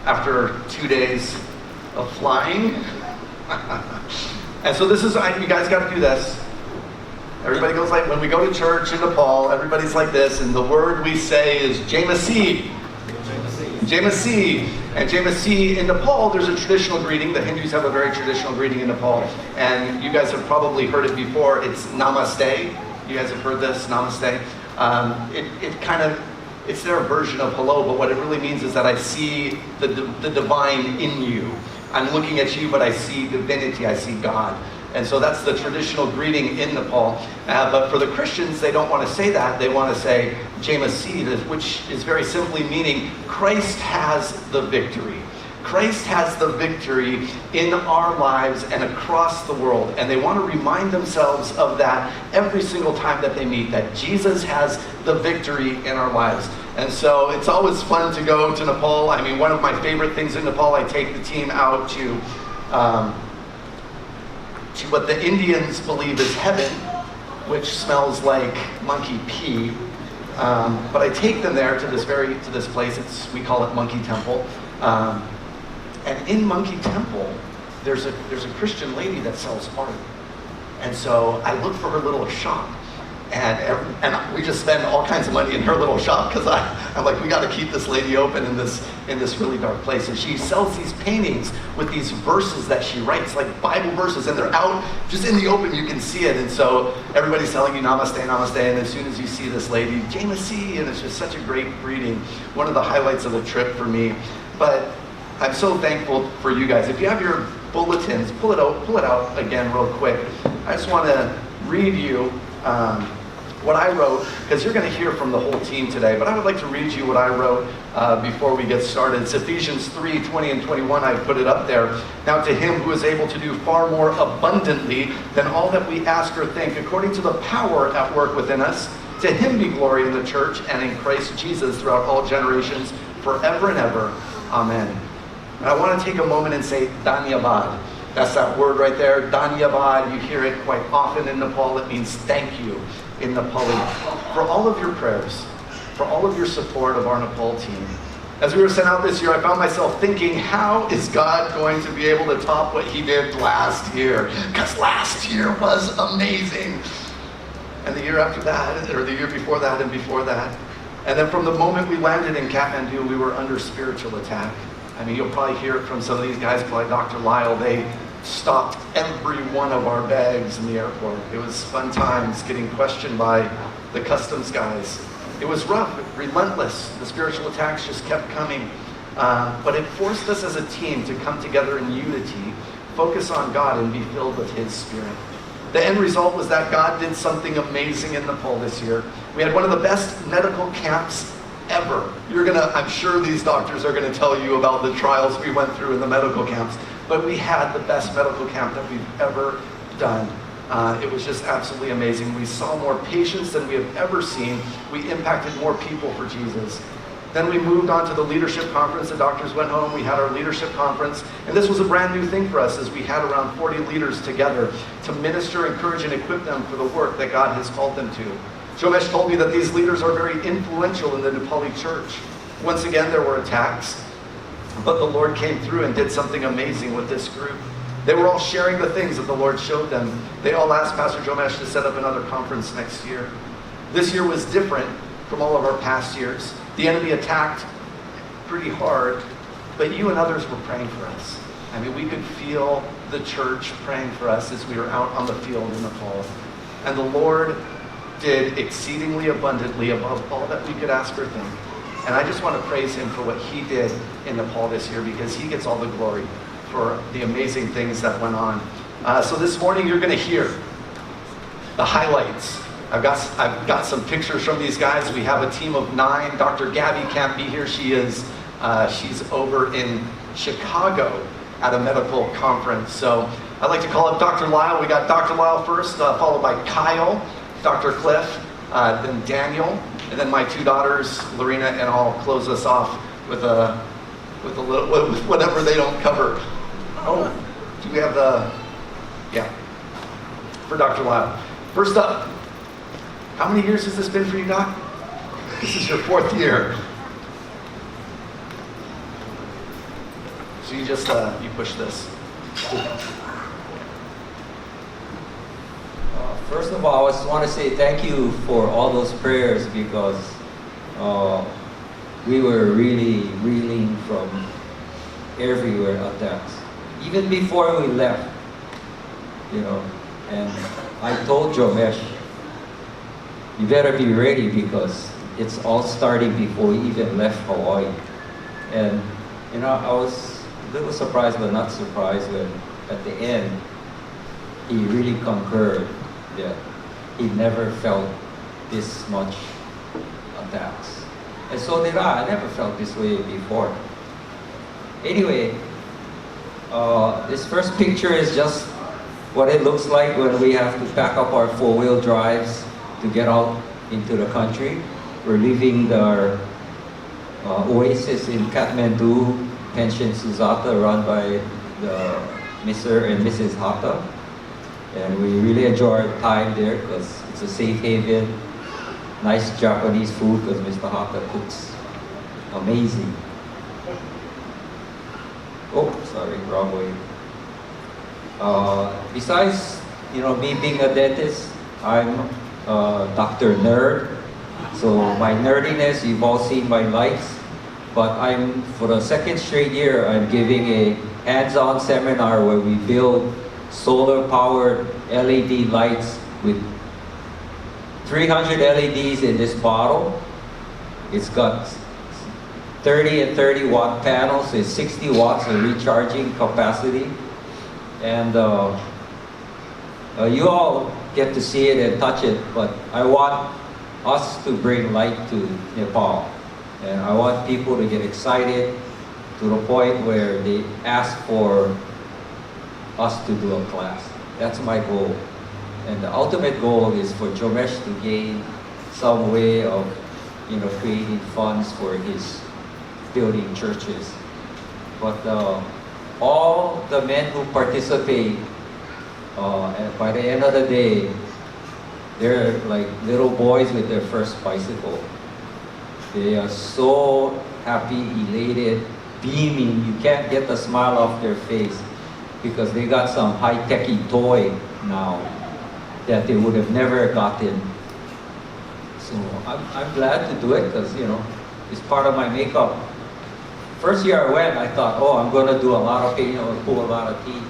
after 2 days of flying. And so this is, you guys got to do this. Everybody goes like, when we go to church in Nepal, everybody's like this, and the word we say is Jamasi. Jamasi. And Jamasi in Nepal, there's a traditional greeting. The Hindus have a very traditional greeting in Nepal. And you guys have probably heard it before. It's Namaste. You guys have heard this, Namaste. It's their version of hello, but what it really means is that I see the divine in you. I'm looking at you, but I see divinity, I see God. And so that's the traditional greeting in Nepal. But for the Christians, they don't want to say that. They want to say Jamasi, which is very simply meaning Christ has the victory. Christ has the victory in our lives and across the world. And they want to remind themselves of that every single time that they meet, that Jesus has the victory in our lives. And so it's always fun to go to Nepal. I mean, one of my favorite things in Nepal, I take the team out to what the Indians believe is heaven, which smells like monkey pee. But I take them there to this place. We call it Monkey Temple. And in Monkey Temple, there's a Christian lady that sells art. And so I look for her little shop. And we just spend all kinds of money in her little shop because I'm like, we got to keep this lady open in this really dark place. And she sells these paintings with these verses that she writes, like Bible verses, and they're out just in the open. You can see it. And so everybody's telling you namaste, namaste. And as soon as you see this lady, Jamasi, and it's just such a great greeting. One of the highlights of the trip for me. But I'm so thankful for you guys. If you have your bulletins, pull it out again real quick. I just want to read you what I wrote, because you're going to hear from the whole team today, but I would like to read you what I wrote before we get started. It's Ephesians 3:20 and 21. I put it up there. Now to him who is able to do far more abundantly than all that we ask or think, according to the power at work within us, to him be glory in the church and in Christ Jesus throughout all generations, forever and ever. Amen. And I want to take a moment and say Dhanyavad. That's that word right there, Dhanyavad. You hear it quite often in Nepal. It means thank you in Nepali. For all of your prayers, for all of your support of our Nepal team. As we were sent out this year, I found myself thinking, how is God going to be able to top what he did last year? Because last year was amazing. And the year after that, or the year before that, and before that. And then from the moment we landed in Kathmandu, we were under spiritual attack. I mean, you'll probably hear it from some of these guys, like Dr. Lyle. They stopped every one of our bags in the airport. It was fun times getting questioned by the customs guys. It was rough, relentless. The spiritual attacks just kept coming. But it forced us as a team to come together in unity, focus on God, and be filled with his spirit. The end result was that God did something amazing in Nepal this year. We had one of the best medical camps ever. I'm sure these doctors are going to tell you about the trials we went through in the medical camps, but we had the best medical camp that we've ever done. It was just absolutely amazing. We saw more patients than we have ever seen. We impacted more people for Jesus. Then we moved on to the leadership conference. The doctors went home. We had our leadership conference. And this was a brand new thing for us, as we had around 40 leaders together to minister, encourage, and equip them for the work that God has called them to. Jomesh told me that these leaders are very influential in the Nepali church. Once again, there were attacks, but the Lord came through and did something amazing with this group. They were all sharing the things that the Lord showed them. They all asked Pastor Jomesh to set up another conference next year. This year was different from all of our past years. The enemy attacked pretty hard, but you and others were praying for us. I mean, we could feel the church praying for us as we were out on the field in Nepal. And the Lord did exceedingly abundantly above all that we could ask or think. And I just want to praise him for what he did in Nepal this year, because he gets all the glory for the amazing things that went on. So this morning you're going to hear the highlights. I've got some pictures from these guys. We have a team of 9. Dr. Gabby can't be here. She's over in Chicago at a medical conference. So I'd like to call up Dr. Lyle. We got Dr. Lyle first, followed by Kyle, Dr. Cliff, then Daniel, and then my 2 daughters, Lorena, and I'll close us off with whatever they don't cover. Oh, do we have for Dr. Lyle. First up, how many years has this been for you, Doc? This is your 4th year. So you just, you push this. First of all, I just want to say thank you for all those prayers, because we were really reeling from everywhere attacks. Even before we left, you know, and I told Jomesh, you better be ready because it's all starting before we even left Hawaii. And, you know, I was a little surprised, but not surprised when at the end, he really concurred that he never felt this much attacks. And so did I. I never felt this way before. Anyway, this first picture is just what it looks like when we have to pack up our four-wheel drives to get out into the country. We're leaving our oasis in Kathmandu, Pension Suzata, run by the Mr. and Mrs. Hatta. And we really enjoy our time there because it's a safe haven. Nice Japanese food because Mr. Hatta cooks amazing. Oh, sorry, wrong way. Besides, you know, me being a dentist, I'm Dr. Nerd. So my nerdiness, you've all seen my lights. But for the second straight year, I'm giving a hands-on seminar where we build solar-powered LED lights with 300 LEDs in this bottle. It's got 30 and 30 watt panels, so it's 60 watts of recharging capacity. And you all get to see it and touch it, but I want us to bring light to Nepal. And I want people to get excited to the point where they ask for us to do a class. That's my goal. And the ultimate goal is for Jomesh to gain some way of, you know, creating funds for his building churches. But all the men who participate, and by the end of the day, they're like little boys with their first bicycle. They are so happy, elated, beaming. You can't get the smile off their face because they got some high-techy toy now that they would have never gotten. So I'm glad to do it because, you know, it's part of my makeup. First year I went, I thought, oh, I'm going to do a lot of, you know, pull a lot of teeth.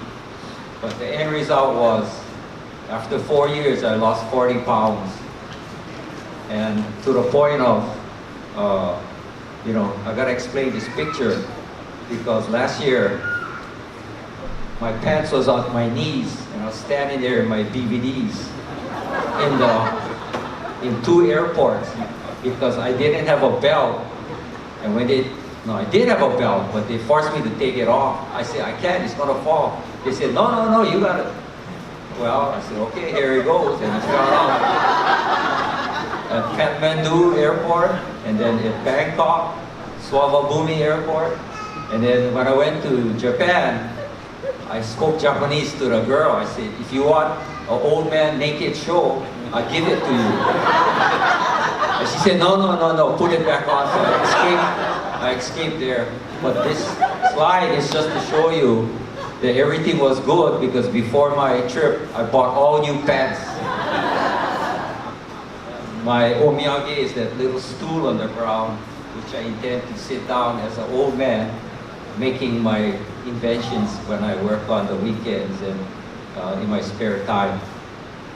But the end result was, after 4 years, I lost 40 pounds. And to the point of, you know, I got to explain this picture because last year, my pants was on my knees and I was standing there in my BVDs in 2 airports because I didn't have a belt. And when I did have a belt, but they forced me to take it off. I said, I can't, it's gonna fall. They said, no, you got it. Well, I said, okay, here it goes. And I fell off at Kathmandu Airport, and then at Bangkok, Swavabhumi Airport. And then when I went to Japan, I spoke Japanese to the girl. I said, if you want an old man naked show, I'll give it to you. And she said, no, put it back on. So I escaped there. But this slide is just to show you that everything was good because before my trip, I bought all new pants. My omiyage is that little stool on the ground, which I intend to sit down as an old man, making my inventions when I work on the weekends and in my spare time.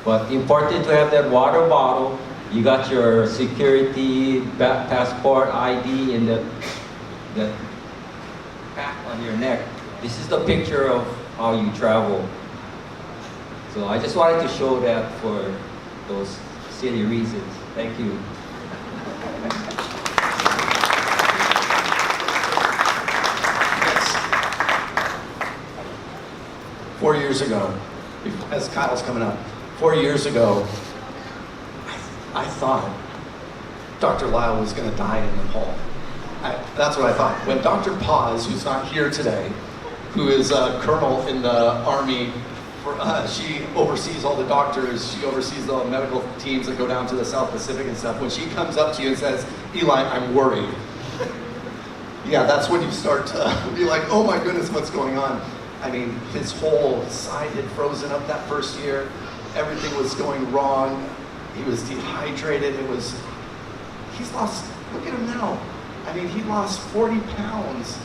But important to have that water bottle. You got your security, passport, ID in that pack on your neck. This is the picture of how you travel. So I just wanted to show that for those silly reasons. Thank you. Yes. 4 years ago, as Kyle's coming up, 4 years ago, I thought Dr. Lyle was going to die in Nepal. That's what I thought. When Dr. Paz, who's not here today, who is a colonel in the Army, she oversees all the doctors, she oversees the medical teams that go down to the South Pacific and stuff. When she comes up to you and says, Eli, I'm worried. yeah, that's when you start to be like, oh my goodness, what's going on? I mean, his whole side had frozen up that first year. Everything was going wrong. He was dehydrated. He's lost, look at him now. I mean, he lost 40 pounds.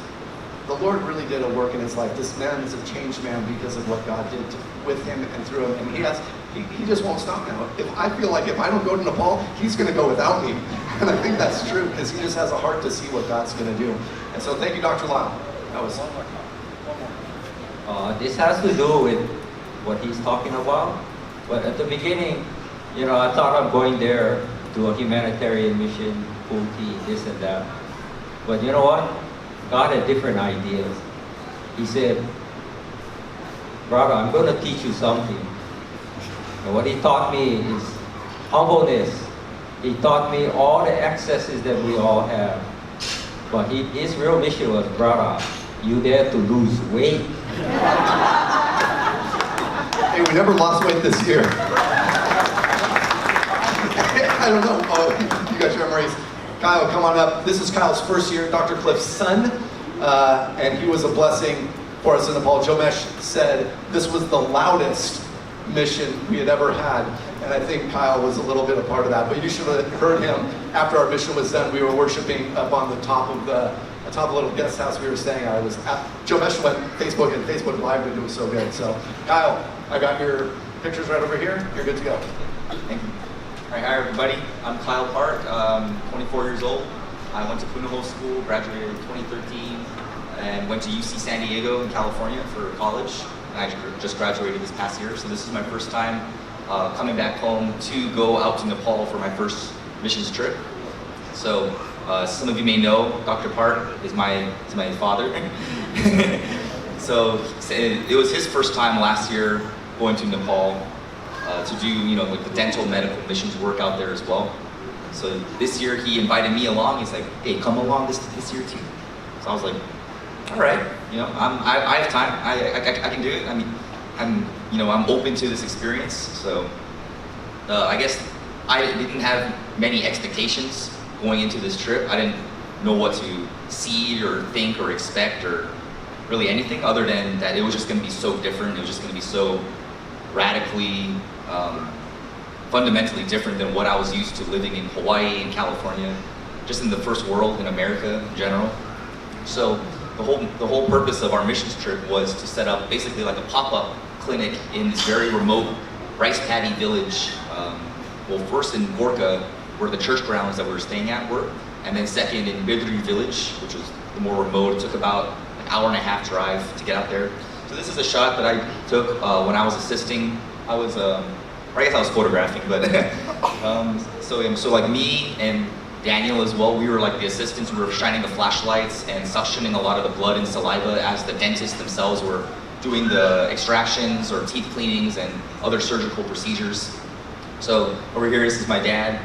The Lord really did a work in his life. This man is a changed man because of what God did with him and through him. And he just won't stop now. I feel like if I don't go to Nepal, he's going to go without me. And I think that's true because he just has a heart to see what God's going to do. And so thank you, Dr. Lyle. That was one more. This has to do with what he's talking about. But at the beginning, I thought I'm going there to a humanitarian mission, pool tea, this and that. But you know what? God had different ideas. He said, brother, I'm going to teach you something. And what he taught me is humbleness. He taught me all the excesses that we all have. But his real mission was, brother, you dare to lose weight. Hey, we never lost weight this year. I don't know. Oh, you got your memories. Kyle, come on up. This is Kyle's first year, Dr. Cliff's son, and he was a blessing for us in Nepal. Jomesh said this was the loudest mission we had ever had, and I think Kyle was a little bit a part of that. But you should have heard him after our mission was done. We were worshiping up on the top of the little guest house we were staying at. Jomesh went Facebook and Facebook Live, and it was so good. So, Kyle, I got your pictures right over here. You're good to go. Thank you. All right, hi everybody. I'm Kyle Park, 24 years old. I went to Punahou School, graduated in 2013, and went to UC San Diego in California for college. And I just graduated this past year, so this is my first time coming back home to go out to Nepal for my first missions trip. So some of you may know Dr. Park is my father. So it was his first time last year going to Nepal. To do, like the dental medical missions work out there as well. So this year he invited me along. He's like, hey, come along this year too. So I was like, all right, I have time. I can do it. I mean, I'm open to this experience. So I guess I didn't have many expectations going into this trip. I didn't know what to see or think or expect or really anything other than that it was just going to be so different. It was just going to be so radically, fundamentally different than what I was used to living in Hawaii and California, just in the first world in America in general. So the whole purpose of our missions trip was to set up basically like a pop-up clinic in this very remote rice paddy village. Well, first in Gorka, where the church grounds that we were staying at were, and then second in Bidri village, which was the more remote. It took about an hour and a half drive to get out there. So this is a shot that I took when I was assisting. I guess I was photographing, but so like me and Daniel as well, we were like the assistants. We were shining the flashlights and suctioning a lot of the blood and saliva as the dentists themselves were doing the extractions or teeth cleanings and other surgical procedures. So over here, this is my dad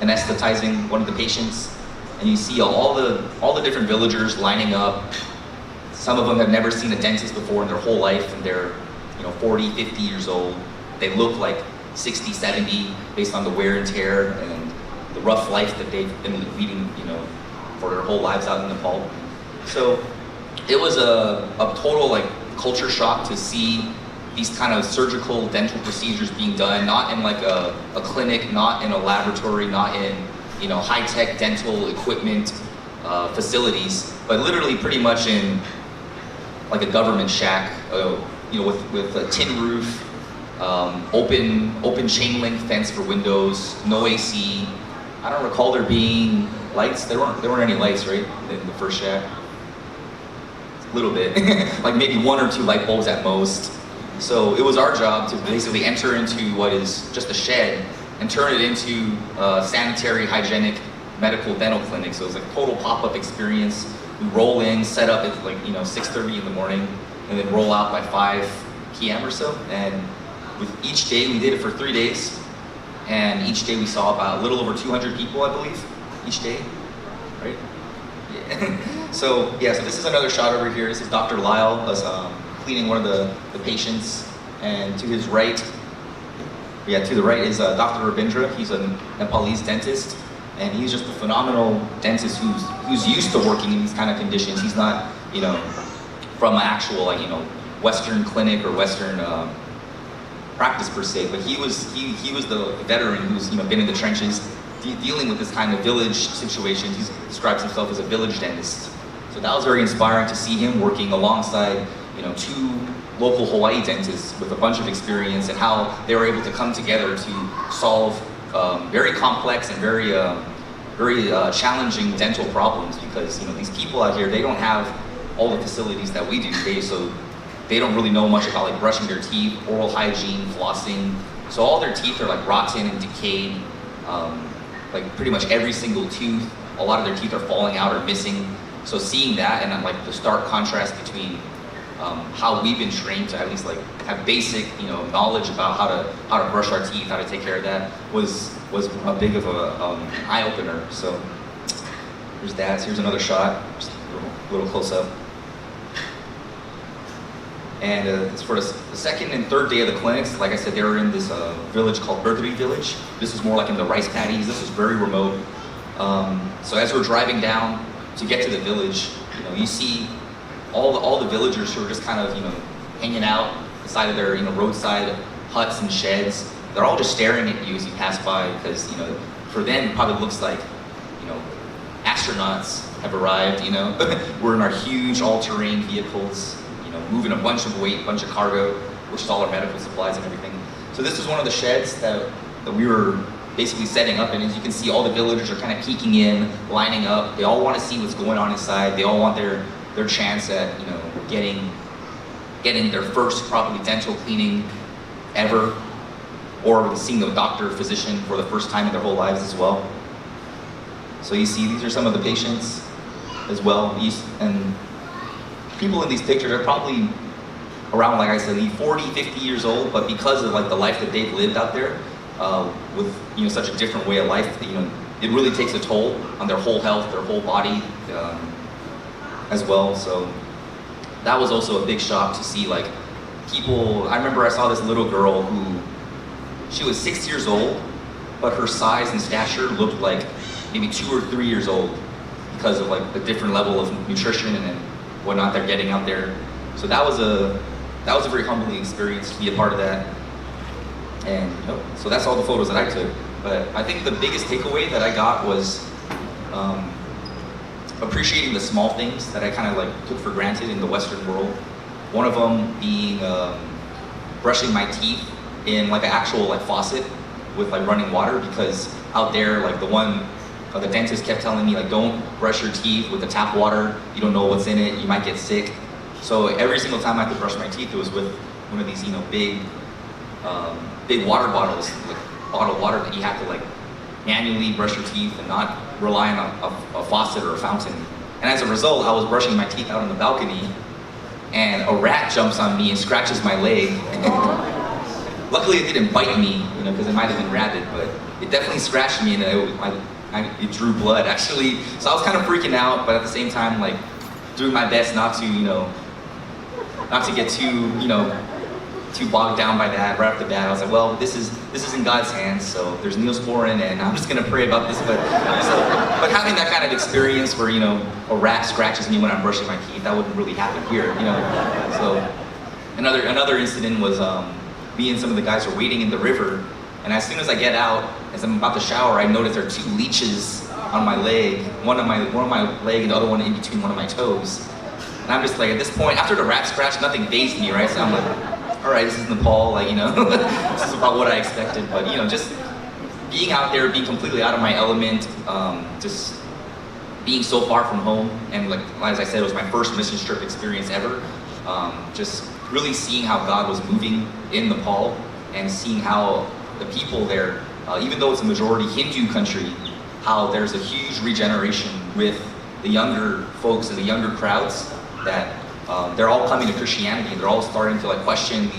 anesthetizing one of the patients, and you see all the different villagers lining up. Some of them have never seen a dentist before in their whole life, and they're 40, 50 years old. They look like 60, 70 based on the wear and tear and the rough life that they've been leading, for their whole lives out in Nepal. So it was a total like culture shock to see these kind of surgical dental procedures being done, not in like a clinic, not in a laboratory, not in high-tech dental equipment facilities, but literally pretty much in like a government shack, with a tin roof, open chain link fence for windows, no AC. I don't recall there being lights. There weren't any lights, right, in the first shack. A little bit, like maybe 1 or 2 light bulbs at most. So it was our job to basically enter into what is just a shed and turn it into a sanitary, hygienic, medical dental clinic. So it was a total pop-up experience. We roll in, set up at like 6:30 in the morning, and then roll out by 5 p.m. or so. And with each day, we did it for 3 days, and each day we saw about a little over 200 people, I believe, each day, right? Yeah. So this is another shot over here. This is Dr. Lyle cleaning one of the patients, and to his right, to the right is Dr. Rabindra. He's a Nepalese dentist, and he's just a phenomenal dentist who's used to working in these kind of conditions. He's not, you know, from an actual, like, you know, Western clinic or Western practice per se, but he was the veteran who's, you know, been in the trenches dealing with this kind of village situation. He describes himself as a village dentist. So that was very inspiring to see him working alongside, you know, two local Hawaii dentists with a bunch of experience, and how they were able to come together to solve very complex and very challenging dental problems, because, you know, these people out here, they don't have all the facilities that we do. So they don't really know much about, like, brushing their teeth, oral hygiene, flossing. So all their teeth are like rotten and decayed. Like pretty much every single tooth, a lot of their teeth are falling out or missing. So seeing that, and like the stark contrast between how we've been trained to at least like have basic, you know, knowledge about how to brush our teeth, how to take care of that, was a big of a eye opener. So here's that. So here's another shot, just a little close up. And it's for the second and third day of the clinics. Like I said, they were in this village called Berkeley Village. This is more like in the rice paddies. This is very remote. So as we're driving down to get to the village, you know, you see all the villagers who are just kind of, you know, hanging out beside of their, you know, roadside huts and sheds. They're all just staring at you as you pass by, because, you know, for them it probably looks like, you know, astronauts have arrived. You know, we're in our huge all-terrain vehicles, you know, moving a bunch of weight, a bunch of cargo, which is all our medical supplies and everything. So this is one of the sheds that we were basically setting up, and as you can see, all the villagers are kind of peeking in, lining up. They all want to see what's going on inside. They all want their chance at, you know, getting their first probably dental cleaning ever, or seeing a doctor or physician for the first time in their whole lives as well. So you see, these are some of the patients as well. And people in these pictures are probably around, like I said, 40, 50 years old, but because of like the life that they've lived out there, with, you know, such a different way of life, you know, it really takes a toll on their whole health, their whole body, as well. So that was also a big shock to see, like, people. I remember I saw this little girl who, she was 6 years old, but her size and stature looked like maybe 2 or 3 years old, because of like the different level of nutrition and whatnot they're getting out there. So that was a very humbling experience to be a part of that. And, you know, so that's all the photos that I took. But I think the biggest takeaway that I got was appreciating the small things that I kind of like took for granted in the Western world. One of them being brushing my teeth in like an actual like faucet with like running water, because out there, like the dentist kept telling me, like, don't brush your teeth with the tap water. You don't know what's in it. You might get sick. So every single time I had to brush my teeth, it was with one of these, you know, big water bottles, like bottled water that you have to like manually brush your teeth and not rely on a faucet or a fountain. And as a result, I was brushing my teeth out on the balcony, and a rat jumps on me and scratches my leg. Luckily, it didn't bite me, you know, because it might have been rabid, but it definitely scratched me, and it drew blood, actually. So I was kind of freaking out, but at the same time, like, doing my best not to, you know, not to get too, you know, too bogged down by that. Right off the bat, I was like, well, this is in God's hands, so there's Neosporin, and I'm just gonna pray about this. But having that kind of experience where, you know, a rat scratches me when I'm brushing my teeth, that wouldn't really happen here, you know. So another incident was me and some of the guys were wading in the river, and as soon as I get out, as I'm about to shower, I notice there are 2 leeches on my leg, one on my leg and the other one in between one of my toes. And I'm just like, at this point, after the rat scratch, nothing fazed me, right? So I'm like, all right, this is Nepal, like, you know, this is about what I expected. But, you know, just being out there, being completely out of my element, just being so far from home, and like as I said, it was my first mission trip experience ever. Just really seeing how God was moving in Nepal, and seeing how the people there, even though it's a majority Hindu country, how there's a huge regeneration with the younger folks and the younger crowds, that they're all coming to Christianity, and they're all starting to like question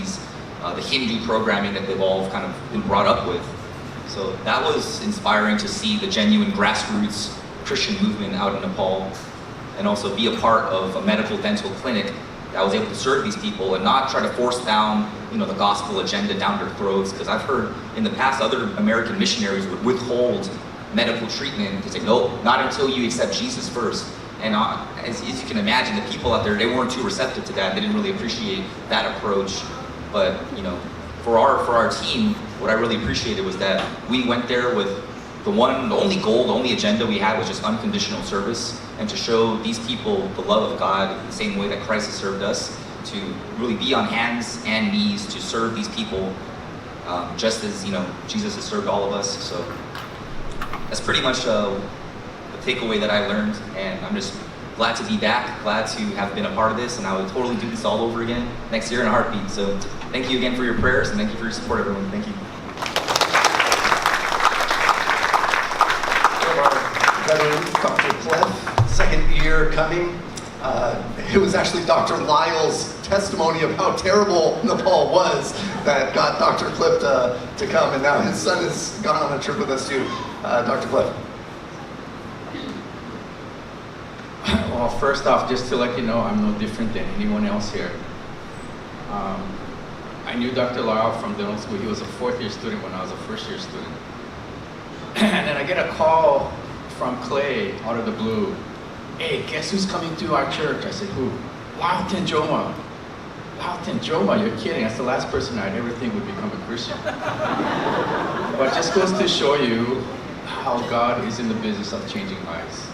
the Hindu programming that they've all kind of been brought up with. So that was inspiring to see the genuine grassroots Christian movement out in Nepal, and also be a part of a medical dental clinic that was able to serve these people and not try to force down, you know, the gospel agenda down their throats. Because I've heard in the past other American missionaries would withhold medical treatment. He's like, nope, not until you accept Jesus first. And as you can imagine, the people out there, they weren't too receptive to that. They didn't really appreciate that approach. But for our team, what I really appreciated was that we went there with the only goal, the only agenda we had was just unconditional service, and to show these people the love of God in the same way that Christ has served us, to really be on hands and knees to serve these people, just as Jesus has served all of us. So that's pretty much the takeaway that I learned, and I'm just glad to be back, glad to have been a part of this, and I would totally do this all over again next year in a heartbeat. So thank you again for your prayers, and thank you for your support, everyone. Thank you. Dr. Cliff, second year coming. It was actually Dr. Lyle's testimony of how terrible Nepal was that got Dr. Cliff to come, and now his son has gone on a trip with us too. Dr. Cliff. Well, first off, just to let you know, I'm no different than anyone else here. I knew Dr. Lyle from dental school. He was a fourth-year student when I was a first-year student. And then I get a call from Clay out of the blue. Hey, guess who's coming to our church? I said, who? Lyle Tenjoma. Lyle Tenjoma, you're kidding. That's the last person I'd ever think would become a Christian. But it just goes to show you how God is in the business of changing lives.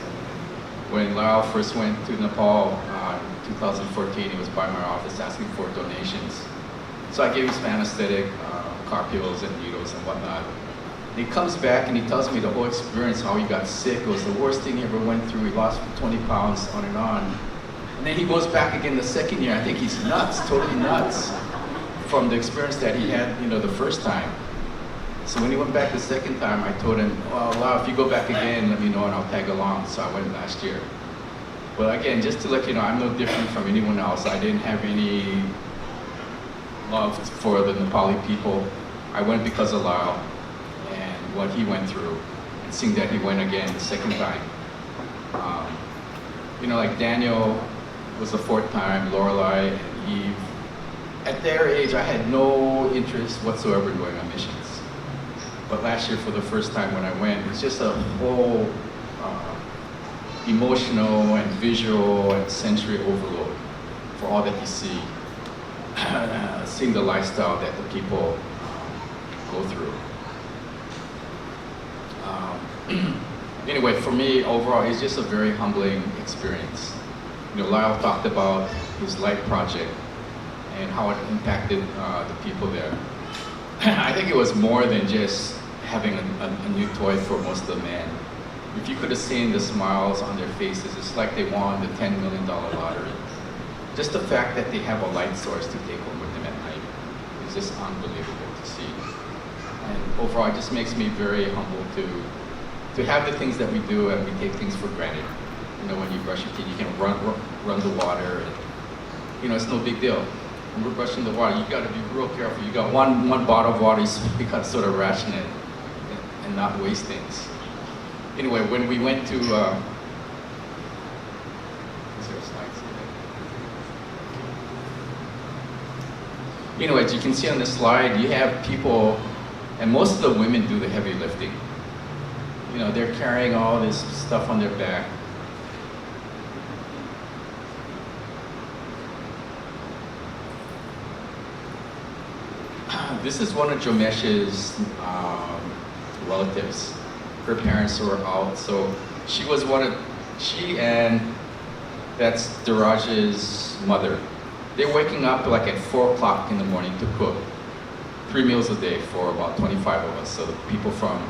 When Lyle first went to Nepal in 2014, he was by my office asking for donations. So I gave him some anesthetic, carpules and needles and whatnot. And he comes back and he tells me the whole experience, how he got sick. It was the worst thing he ever went through. He lost 20 pounds, on and on. And then he goes back again the second year. I think he's nuts, totally nuts, from the experience that he had, the first time. So when he went back the second time, I told him, well, Lyle, if you go back again, let me know and I'll tag along. So I went last year. But again, just to let you know, I'm no different from anyone else. I didn't have any love for the Nepali people. I went because of Lyle and what he went through, and seeing that he went again the second time. Like Daniel was the fourth time, Lorelei and Eve. At their age, I had no interest whatsoever in going on missions. But last year, for the first time when I went, it's just a whole emotional and visual and sensory overload for all that you see. Seeing the lifestyle that the people go through. Anyway, for me, overall, it's just a very humbling experience. Lyle talked about his life project and how it impacted the people there. I think it was more than just having a new toy for most of the men. If you could have seen the smiles on their faces, it's like they won the $10 million lottery. Just the fact that they have a light source to take home with them at night is just unbelievable to see. And overall, it just makes me very humble to have the things that we do, and we take things for granted. When you brush your teeth, you can run the water, and it's no big deal. When we're brushing the water, you got to be real careful. You got one bottle of water, so you got to sort of ration it and not waste things. Anyway, when we went to, is there a slide? Anyway, as you can see on the slide, you have people, and most of the women do the heavy lifting. They're carrying all this stuff on their back. This is one of Jomesh's relatives. Her parents were out, so she and that's Diraj's mother. They're waking up like at 4 o'clock in the morning to cook 3 meals a day for about 25 of us. So the people from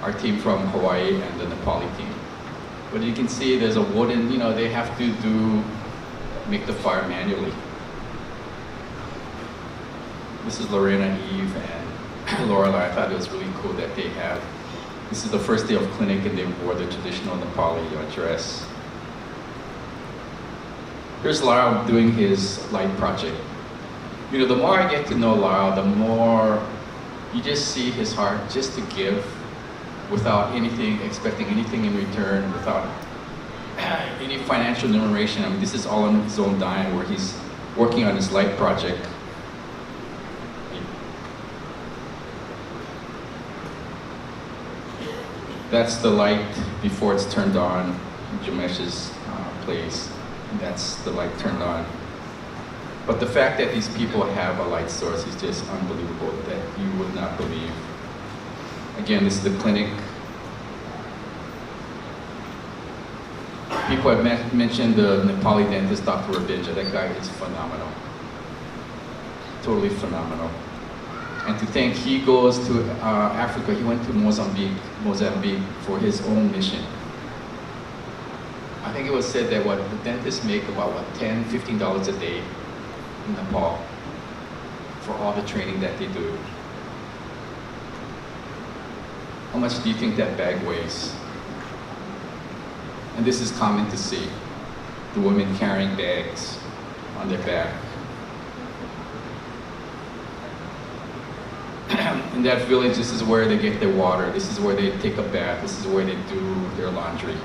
our team from Hawaii and the Nepali team. But you can see there's a wooden, they have to make the fire manually. This is Lorena, Eve, and Lorelei. I thought it was really cool that they have. This is the first day of clinic, and they wore the traditional Nepali dress. Here's Lyle doing his light project. The more I get to know Lyle, the more you just see his heart just to give without expecting anything in return, without any financial remuneration. I mean, this is all on his own dime, where he's working on his light project. That's the light before it's turned on in Jomesh's place. That's the light turned on. But the fact that these people have a light source is just unbelievable, that you would not believe. Again, this is the clinic. People have mentioned the Nepali dentist, Dr. Rabinja. That guy is phenomenal. Totally phenomenal. And to think he goes to Africa, he went to Mozambique for his own mission. I think it was said that the dentists make about $10, $15 a day in Nepal for all the training that they do. How much do you think that bag weighs? And this is common to see, the women carrying bags on their back. In that village, this is where they get their water, this is where they take a bath, this is where they do their laundry.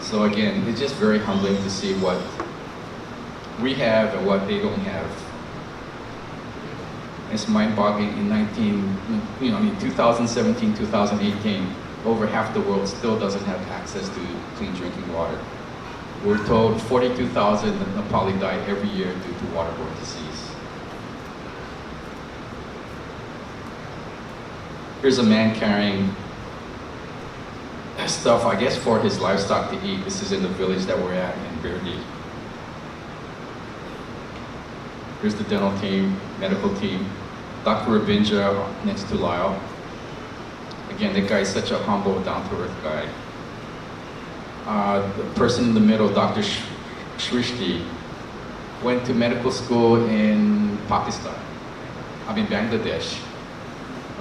So again, it's just very humbling to see what we have and what they don't have. It's mind-boggling in 2017, 2018, over half the world still doesn't have access to clean drinking water. We're told 42,000 Nepali die every year due to waterborne disease. Here's a man carrying stuff, I guess, for his livestock to eat. This is in the village that we're at in Birdi. Here's the dental team, medical team. Dr. Rabinja next to Lyle. Again, that guy is such a humble, down-to-earth guy. The person in the middle, Dr. Shrishti, went to medical school in Pakistan. Bangladesh.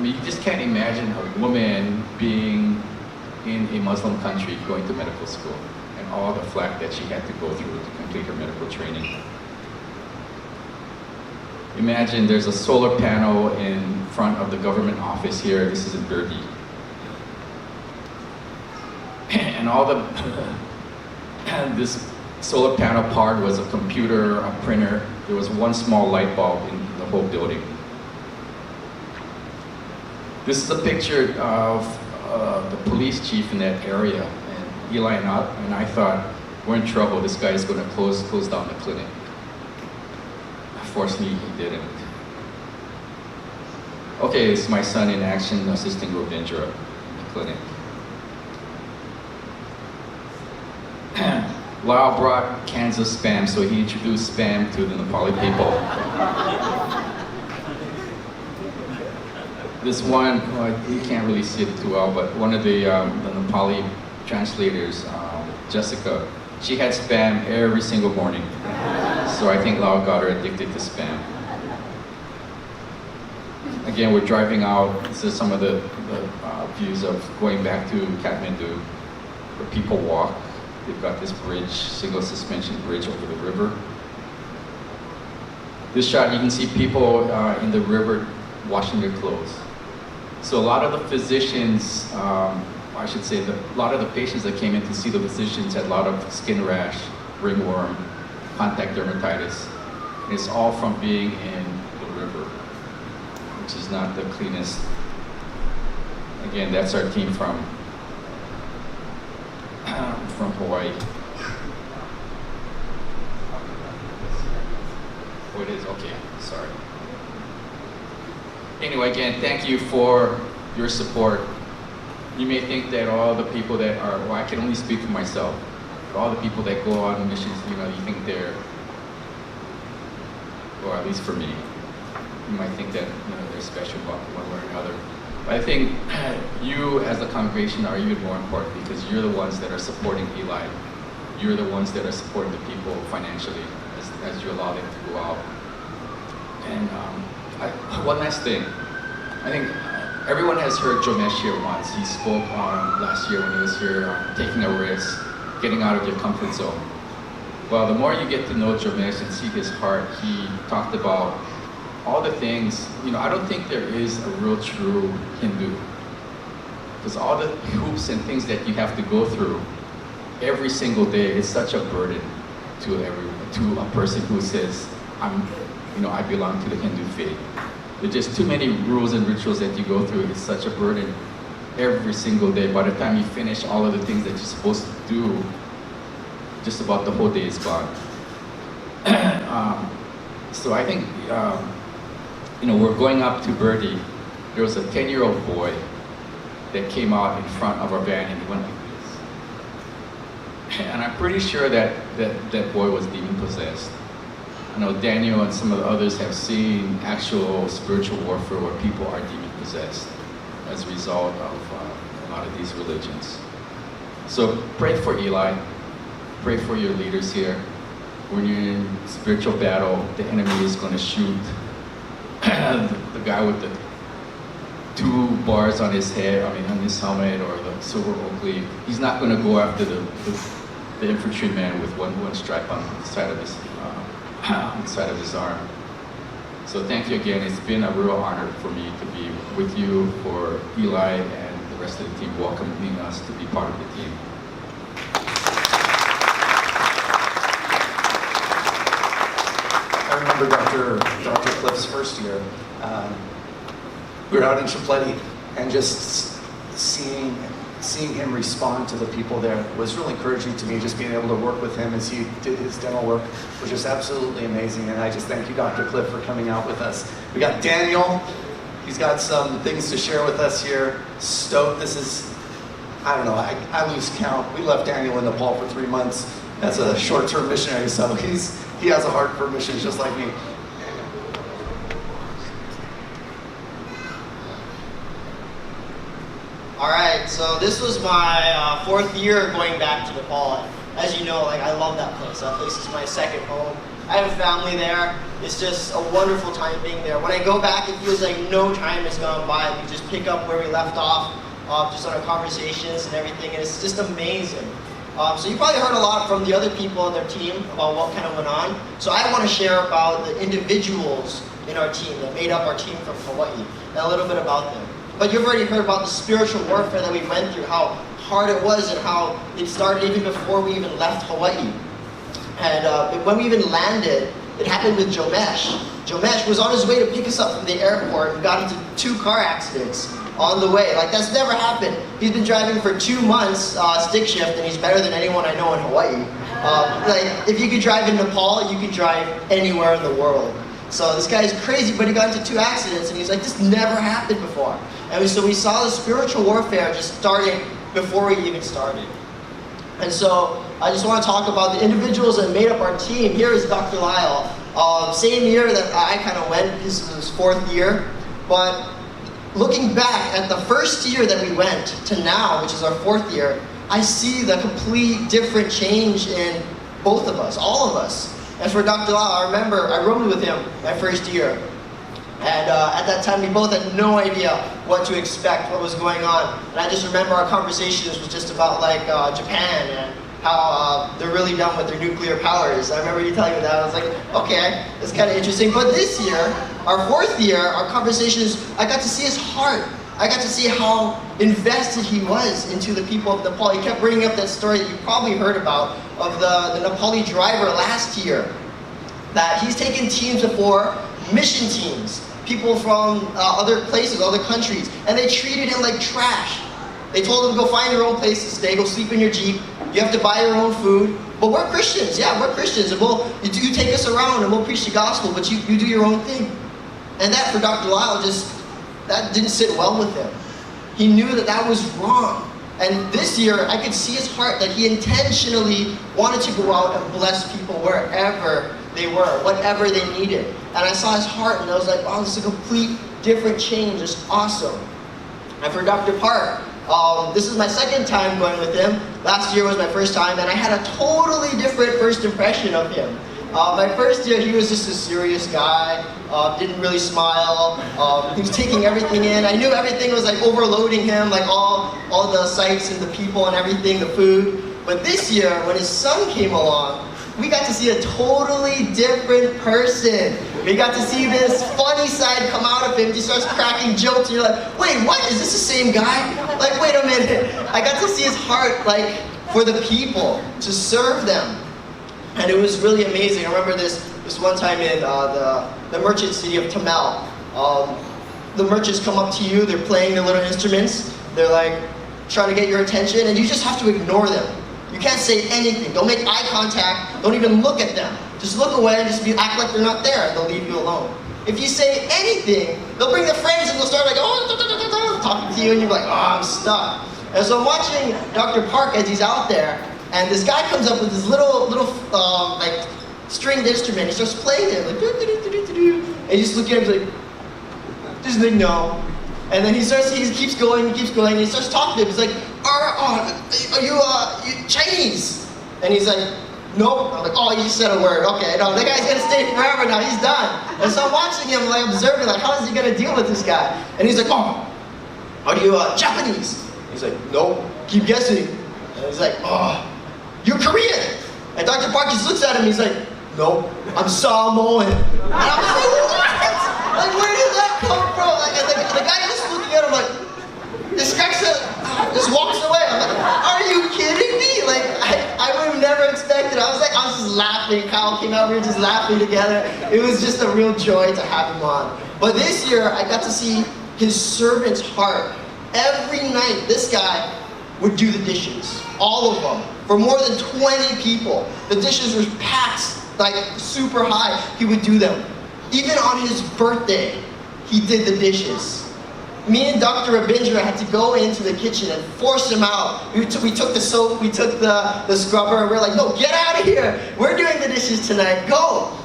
You just can't imagine a woman being in a Muslim country going to medical school and all the flack that she had to go through to complete her medical training. Imagine there's a solar panel in front of the government office here. This is in Birdi. And all this solar panel part was a computer, a printer. There was one small light bulb in the whole building. This is a picture of the police chief in that area, and Eli and I thought, we're in trouble. This guy is going to close down the clinic. Fortunately, he didn't. Okay, this is my son in action assisting Ravindra in the clinic. Lyle brought cans of Spam, so he introduced Spam to the Nepali people. This one, you can't really see it too well, but one of the Nepali translators, Jessica, she had Spam every single morning. So I think Lyle got her addicted to Spam. Again, we're driving out. This is some of the views of going back to Kathmandu, where people walk. They've got this bridge, single suspension bridge over the river. This shot, you can see people in the river washing their clothes. So a lot of the physicians, I should say, a lot of the patients that came in to see the physicians had a lot of skin rash, ringworm, contact dermatitis. And it's all from being in the river, which is not the cleanest. Again, that's our team from Hawaii. Oh, it is, okay, sorry. Anyway, again, thank you for your support. You may think that all the people that are, well, I can only speak for myself, but all the people that go on missions, you think they're, or at least for me, you might think that they're special one way or another. But I think you as a congregation are even more important because you're the ones that are supporting Eli. You're the ones that are supporting the people financially as you allow them to go out. And one last thing. I think everyone has heard Jomesh here once. He spoke last year when he was here, taking a risk, getting out of your comfort zone. Well, the more you get to know Jomesh and see his heart, he talked about all the things, I don't think there is a real true Hindu. Because all the hoops and things that you have to go through every single day is such a burden to a person who says, I belong to the Hindu faith. There's just too many rules and rituals that you go through. It's such a burden. every single day. By the time you finish all of the things that you're supposed to do, just about the whole day is gone. So I think, we're going up to Birdie. There was a 10-year-old boy that came out in front of our van and he went like this. And I'm pretty sure that boy was demon possessed. I know Daniel and some of the others have seen actual spiritual warfare where people are demon possessed as a result of a lot of these religions. So pray for Eli, pray for your leaders here. When you're in spiritual battle, the enemy is going to shoot the guy with the 2 bars on his head, on his helmet, or the silver oak leaf. He's not going to go after the infantryman with one stripe on the side of his arm. So thank you again. It's been a real honor for me to be with you, for Eli and the rest of the team welcoming us to be part of the team. I remember Dr. Cliff's first year. We were out in Chapleti, and just seeing him respond to the people there was really encouraging to me. Just being able to work with him as he did his dental work was just absolutely amazing. And I just thank you, Dr. Cliff, for coming out with us. We got Daniel. He's got some things to share with us here. Stoked. This is, I don't know, I lose count. We left Daniel in Nepal for 3 months as a short-term missionary, so he has a heart for missions just like me. All right, so this was my 4th year going back to Nepal. As you know, I love that place. That place is my second home. I have a family there. It's just a wonderful time being there. When I go back, it feels like no time has gone by. We just pick up where we left off, just on our conversations and everything, and it's just amazing. So you probably heard a lot from the other people on their team about what kind of went on. So I want to share about the individuals in our team that made up our team from Hawaii, and a little bit about them. But you've already heard about the spiritual warfare that we went through, how hard it was and how it started even before we even left Hawaii. And when we even landed, it happened with Jomesh. Jomesh was on his way to pick us up from the airport and got into 2 car accidents on the way. That's never happened. He's been driving for 2 months, stick shift, and he's better than anyone I know in Hawaii. If you could drive in Nepal, you could drive anywhere in the world. So this guy is crazy, but he got into 2 accidents, and he's like, this never happened before. And so we saw the spiritual warfare just starting before we even started. And so I just want to talk about the individuals that made up our team. Here is Dr. Lyle. Same year that I kind of went, this was his 4th year. But looking back at the first year that we went to now, which is our 4th year, I see the complete different change in both of us, all of us. And for Dr. Lyle, I remember I rode with him my first year. And at that time, we both had no idea what to expect, what was going on. And I just remember our conversations was just about Japan and how they're really done with their nuclear powers. I remember you telling me that. I was like, okay, that's kind of interesting. But this year, our 4th year, our conversations, I got to see his heart. I got to see how invested he was into the people of Nepal. He kept bringing up that story that you probably heard about of the Nepali driver last year. That he's taken teams before, mission teams, people from other places, other countries, and they treated him like trash. They told him, go find your own place to stay, go sleep in your Jeep, you have to buy your own food. But we're Christians, yeah, we're Christians, and you take us around and we'll preach the gospel, but you do your own thing. And that for Dr. Lyle, that didn't sit well with him. He knew that was wrong. And this year, I could see his heart that he intentionally wanted to go out and bless people wherever they were, whatever they needed. And I saw his heart and I was like, wow, this is a complete different change. It's awesome. And for Dr. Park, this is my 2nd time going with him. Last year was my 1st time, and I had a totally different first impression of him. My first year, he was just a serious guy, didn't really smile, he was taking everything in. I knew everything was overloading him, all the sights and the people and everything, the food. But this year, when his son came along, we got to see a totally different person. We got to see this funny side come out of him. He starts cracking jokes, and you're like, wait, what? Is this the same guy? Wait a minute. I got to see his heart, for the people, to serve them. And it was really amazing. I remember this one time in the merchant city of Tamil. The merchants come up to you, they're playing their little instruments, They're like trying to get your attention, and you just have to ignore them. You can't say anything. Don't make eye contact. Don't even look at them. Just look away and just act like they're not there, and they'll leave you alone. If you say anything, they'll bring their friends and they'll start like, talking to you, and you're like, oh, I'm stuck. And so I'm watching Dr. Park as he's out there, and this guy comes up with this little like stringed instrument. He starts playing it, like, and you just look at him like, just like, no. And then he keeps going, and he starts talking to him. He's like, are you Chinese? And he's like, nope. I'm like, oh, you just said a word. Okay, no, the guy's gonna stay forever now. He's done. And so I'm watching him, like observing, like, how is he gonna deal with this guy? And he's like, oh, are you Japanese? He's like, nope. Keep guessing. And he's like, oh, you're Korean. And Dr. Park just looks at him. He's like, nope, I'm Samoan. And I was like, what? Like, where did that come from? Like, and the guy just looking at him like, this guy just walks away. I'm like, are you kidding me? Like, I would have never expected it. I was just laughing. Kyle came out, we were just laughing together. It was just a real joy to have him on. But this year, I got to see his servant's heart. Every night, this guy would do the dishes. All of them. For more than 20 people. The dishes were packed, like, super high. He would do them. Even on his birthday, he did the dishes. Me and Dr. Rabindra had to go into the kitchen and force him out. We took the soap, we took the scrubber, and we were like, no, get out of here. We're doing the dishes tonight, go.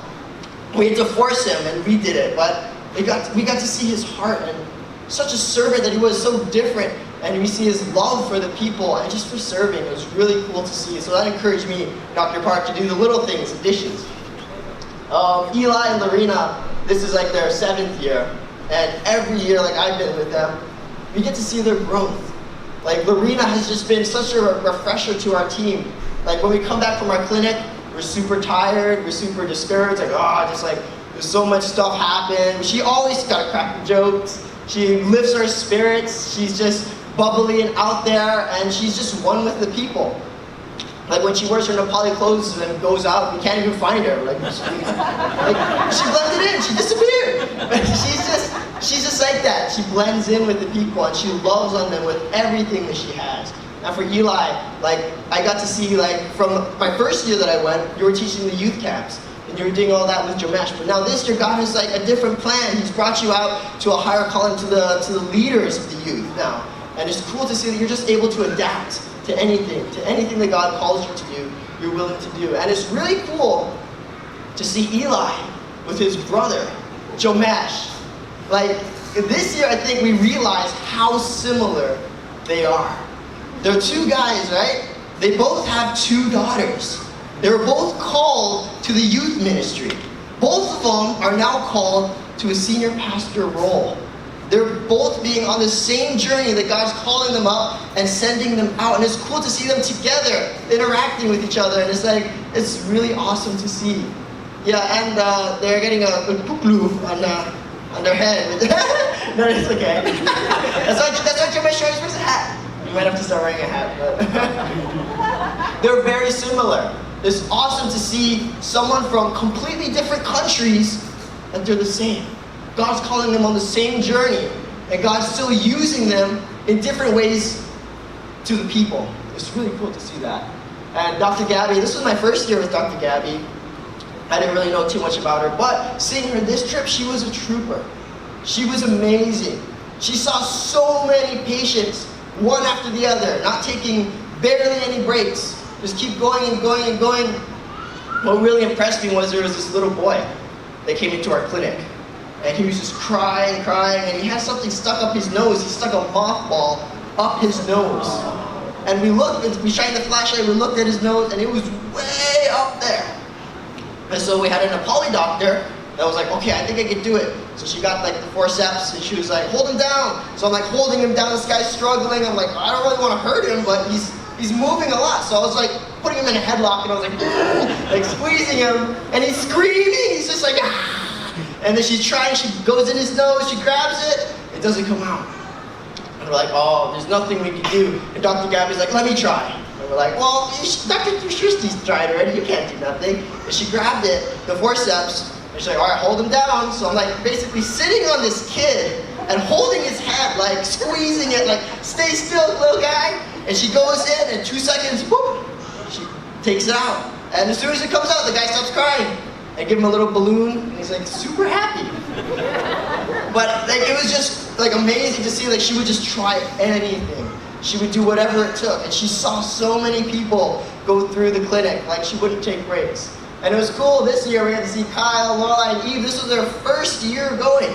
We had to force him, and we did it. But we got to see his heart, and such a servant that he was, so different. And we see his love for the people and just for serving. It was really cool to see. So that encouraged me, Dr. Park, to do the little things, the dishes. Eli and Lorena, this is like their 7th year. And every year, like I've been with them, we get to see their growth. Like Lorena has just been such a refresher to our team. Like when we come back from our clinic, we're super tired, we're super discouraged, like, just like, there's so much stuff happened. She always got cracking jokes. She lifts our spirits. She's just bubbly and out there, and she's just one with the people. Like when she wears her Nepali clothes and goes out, we can't even find her. Like she blended in, she disappeared. She's just like that. She blends in with the people and she loves on them with everything that she has. And for Eli, like I got to see, like from my first year that I went, you were teaching the youth camps and you were doing all that with Jamesh. But now this year, God has like a different plan. He's brought you out to a higher calling, to the leaders of the youth now. And it's cool to see that you're just able to adapt to anything that God calls you to do, you're willing to do. And it's really cool to see Eli with his brother, Jomesh. Like, this year I think we realized how similar they are. They're two guys, right? They both have 2 daughters. They were both called to the youth ministry. Both of them are now called to a senior pastor role. They're both being on the same journey that God's calling them up and sending them out. And it's cool to see them together, interacting with each other. And it's like, it's really awesome to see. Yeah, and they're getting a puklu on their head. No, it's okay. That's why Jomesh always wears a hat. You might have to start wearing a hat. But they're very similar. It's awesome to see someone from completely different countries and they're the same. God's calling them on the same journey, and God's still using them in different ways to the people. It's really cool to see that. And Dr. Gabby, this was my first year with Dr. Gabby. I didn't really know too much about her, but seeing her this trip, she was a trooper. She was amazing. She saw so many patients, one after the other, not taking barely any breaks. Just keep going and going and going. What really impressed me was there was this little boy that came into our clinic. And he was just crying, and he had something stuck up his nose. He stuck a mothball up his nose. And we looked, and we shined the flashlight, we looked at his nose, and it was way up there. And so we had a Nepali doctor that was like, okay, I think I can do it. So she got like the forceps, and she was like, hold him down. So I'm like holding him down, this guy's struggling. I'm like, I don't really want to hurt him, but he's moving a lot. So I was like putting him in a headlock, and I was like squeezing him, and he's screaming. He's just like, ah. And then she's trying, she goes in his nose, she grabs it doesn't come out. And we're like, oh, there's nothing we can do. And Dr. Gabby's like, let me try. And we're like, well, Dr. Shrishti's tried already, you can't do nothing. And she grabbed it, the forceps, and she's like, all right, hold him down. So I'm like basically sitting on this kid, and holding his hand, like squeezing it, like, stay still, little guy. And she goes in, and 2 seconds, whoop, she takes it out. And as soon as it comes out, the guy stops crying. I give him a little balloon, and he's like super happy. But like, it was just like amazing to see, like, she would just try anything. She would do whatever it took, and she saw so many people go through the clinic, like she wouldn't take breaks. And it was cool. This year we had to see Kyle, Laura, and Eve. This was their first year going.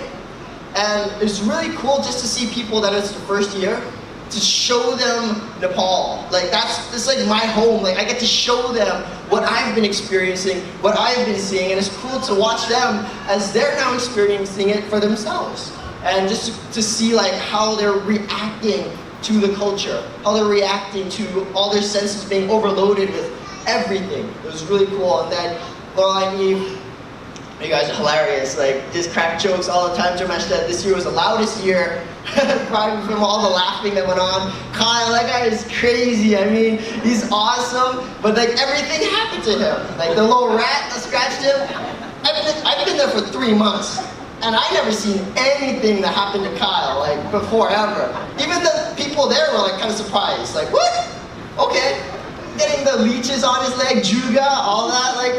And it's really cool just to see people that it's their first year, to show them Nepal. Like, it's like my home. Like, I get to show them what I've been experiencing, what I've been seeing, and it's cool to watch them as they're now experiencing it for themselves. And just to see like how they're reacting to the culture, how they're reacting to all their senses being overloaded with everything. It was really cool. And then Laura and Eve, you guys are hilarious. Like, just crack jokes all the time. Jomesh said this year was the loudest year, probably from all the laughing that went on. Kyle, that guy is crazy. I mean, he's awesome, but like everything happened to him. Like the little rat that scratched him. I've been there for 3 months, and I never seen anything that happened to Kyle like before ever. Even the people there were like kind of surprised. Like, what? Okay. Getting the leeches on his leg, juga, all that, like,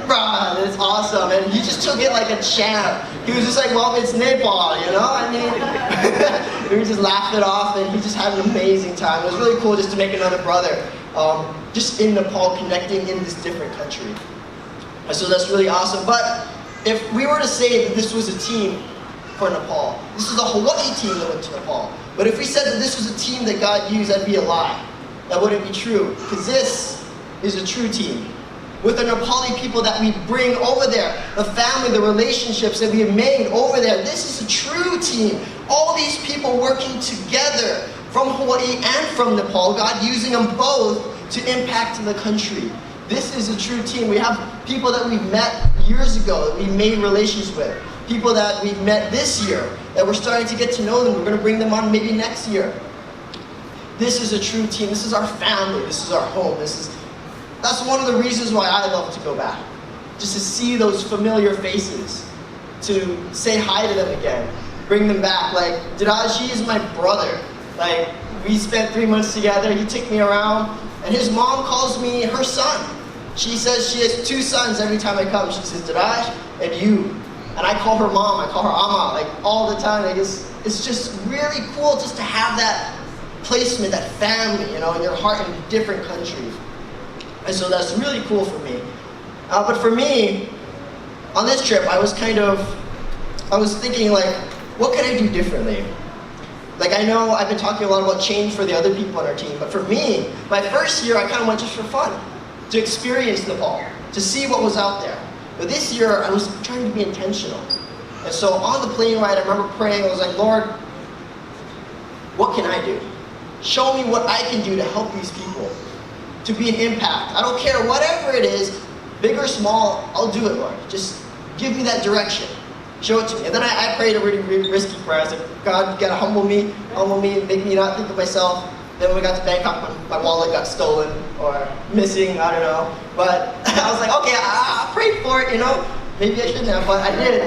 bruh, it's awesome. And he just took it like a champ. He was just like, well, it's Nepal, you know? I mean, we just laughed it off, and he just had an amazing time. It was really cool just to make another brother, just in Nepal, connecting in this different country. And so that's really awesome. But if we were to say that this was a team for Nepal, this is a Hawaii team that went to Nepal. But if we said that this was a team that God used, that'd be a lie. That wouldn't be true, because this is a true team. With the Nepali people that we bring over there, the family, the relationships that we have made over there, this is a true team. All these people working together from Hawaii and from Nepal, God using them both to impact the country. This is a true team. We have people that we've met years ago, that we made relations with. People that we've met this year, that we're starting to get to know them. We're going to bring them on maybe next year. This is a true team. This is our family. This is our home. That's one of the reasons why I love to go back. Just to see those familiar faces. To say hi to them again. Bring them back. Like, Diraji is my brother. Like, we spent 3 months together. He took me around. And his mom calls me her son. She says she has 2 sons every time I come. She says, Diraj and you. And I call her mom. I call her Ama. Like, all the time. Like, it's just really cool just to have that placement, that family, you know, in your heart in a different country. And so that's really cool for me. But for me, on this trip, I was thinking like, what can I do differently? Like, I know I've been talking a lot about change for the other people on our team, but for me, my first year, I kind of went just for fun, to experience Nepal, to see what was out there. But this year, I was trying to be intentional. And so on the plane ride, I remember praying, I was like, Lord, what can I do? Show me what I can do to help these people, to be an impact. I don't care, whatever it is, big or small, I'll do it, Lord. Just give me that direction. Show it to me. And then I prayed a really, really risky prayer. I said, God, you gotta humble me, make me not think of myself. Then when we got to Bangkok, my wallet got stolen or missing, I don't know. But I was like, okay, I prayed for it, you know. Maybe I shouldn't have, but I did.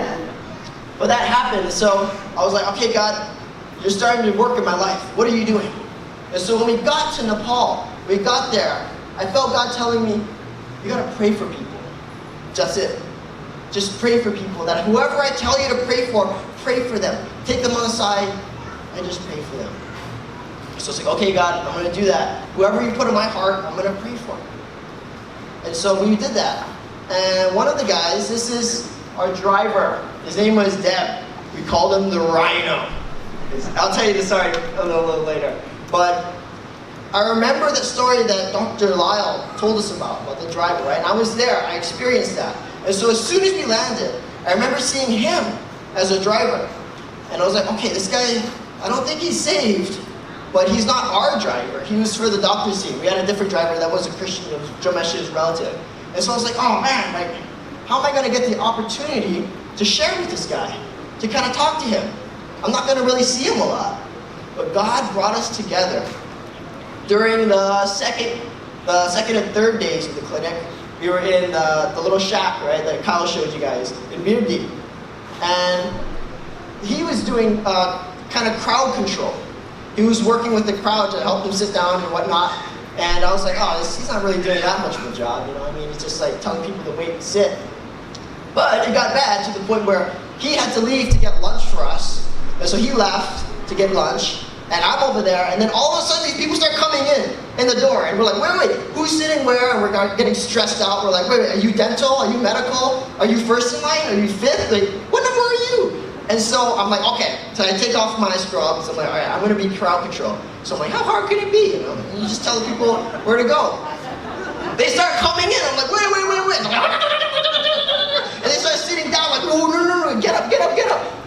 But that happened, so I was like, okay, God, you're starting to work in my life. What are you doing? And so when we got to Nepal, we got there, I felt God telling me, you gotta pray for people. That's it. Just pray for people. That whoever I tell you to pray for them. Take them on the side and just pray for them. So it's like, okay, God, I'm gonna do that. Whoever you put in my heart, I'm gonna pray for. And so we did that. And one of the guys, this is our driver. His name was Deb. We called him the Rhino. I'll tell you the story a little later. But I remember the story that Dr. Lyle told us about the driver, right? And I was there, I experienced that. And so as soon as we landed, I remember seeing him as a driver. And I was like, okay, this guy, I don't think he's saved, but he's not our driver. He was for the doctor's team. We had a different driver that was a Christian, it was Jomesh's relative. And so I was like, oh man, like, how am I gonna get the opportunity to share with this guy? To kind of talk to him? I'm not gonna really see him a lot. But God brought us together. During the second and third days of the clinic, we were in the little shack, right, that Kyle showed you guys, in Mirdi. And he was doing kind of crowd control. He was working with the crowd to help them sit down and whatnot. And I was like, oh, he's not really doing that much of a job, you know what I mean? He's just like telling people to wait and sit. But it got bad to the point where he had to leave to get lunch for us. And so he left to get lunch. And I'm over there, and then all of a sudden these people start coming in the door. And we're like, wait, who's sitting where? And we're getting stressed out. We're like, wait, are you dental? Are you medical? Are you first in line? Are you fifth? Like, what number are you? And so I'm like, okay. So I take off my scrubs. I'm like, all right, I'm going to be crowd control. So I'm like, how hard can it be? You know, and you just tell the people where to go. They start coming in. I'm like, wait. And they start sitting down like, no, get up.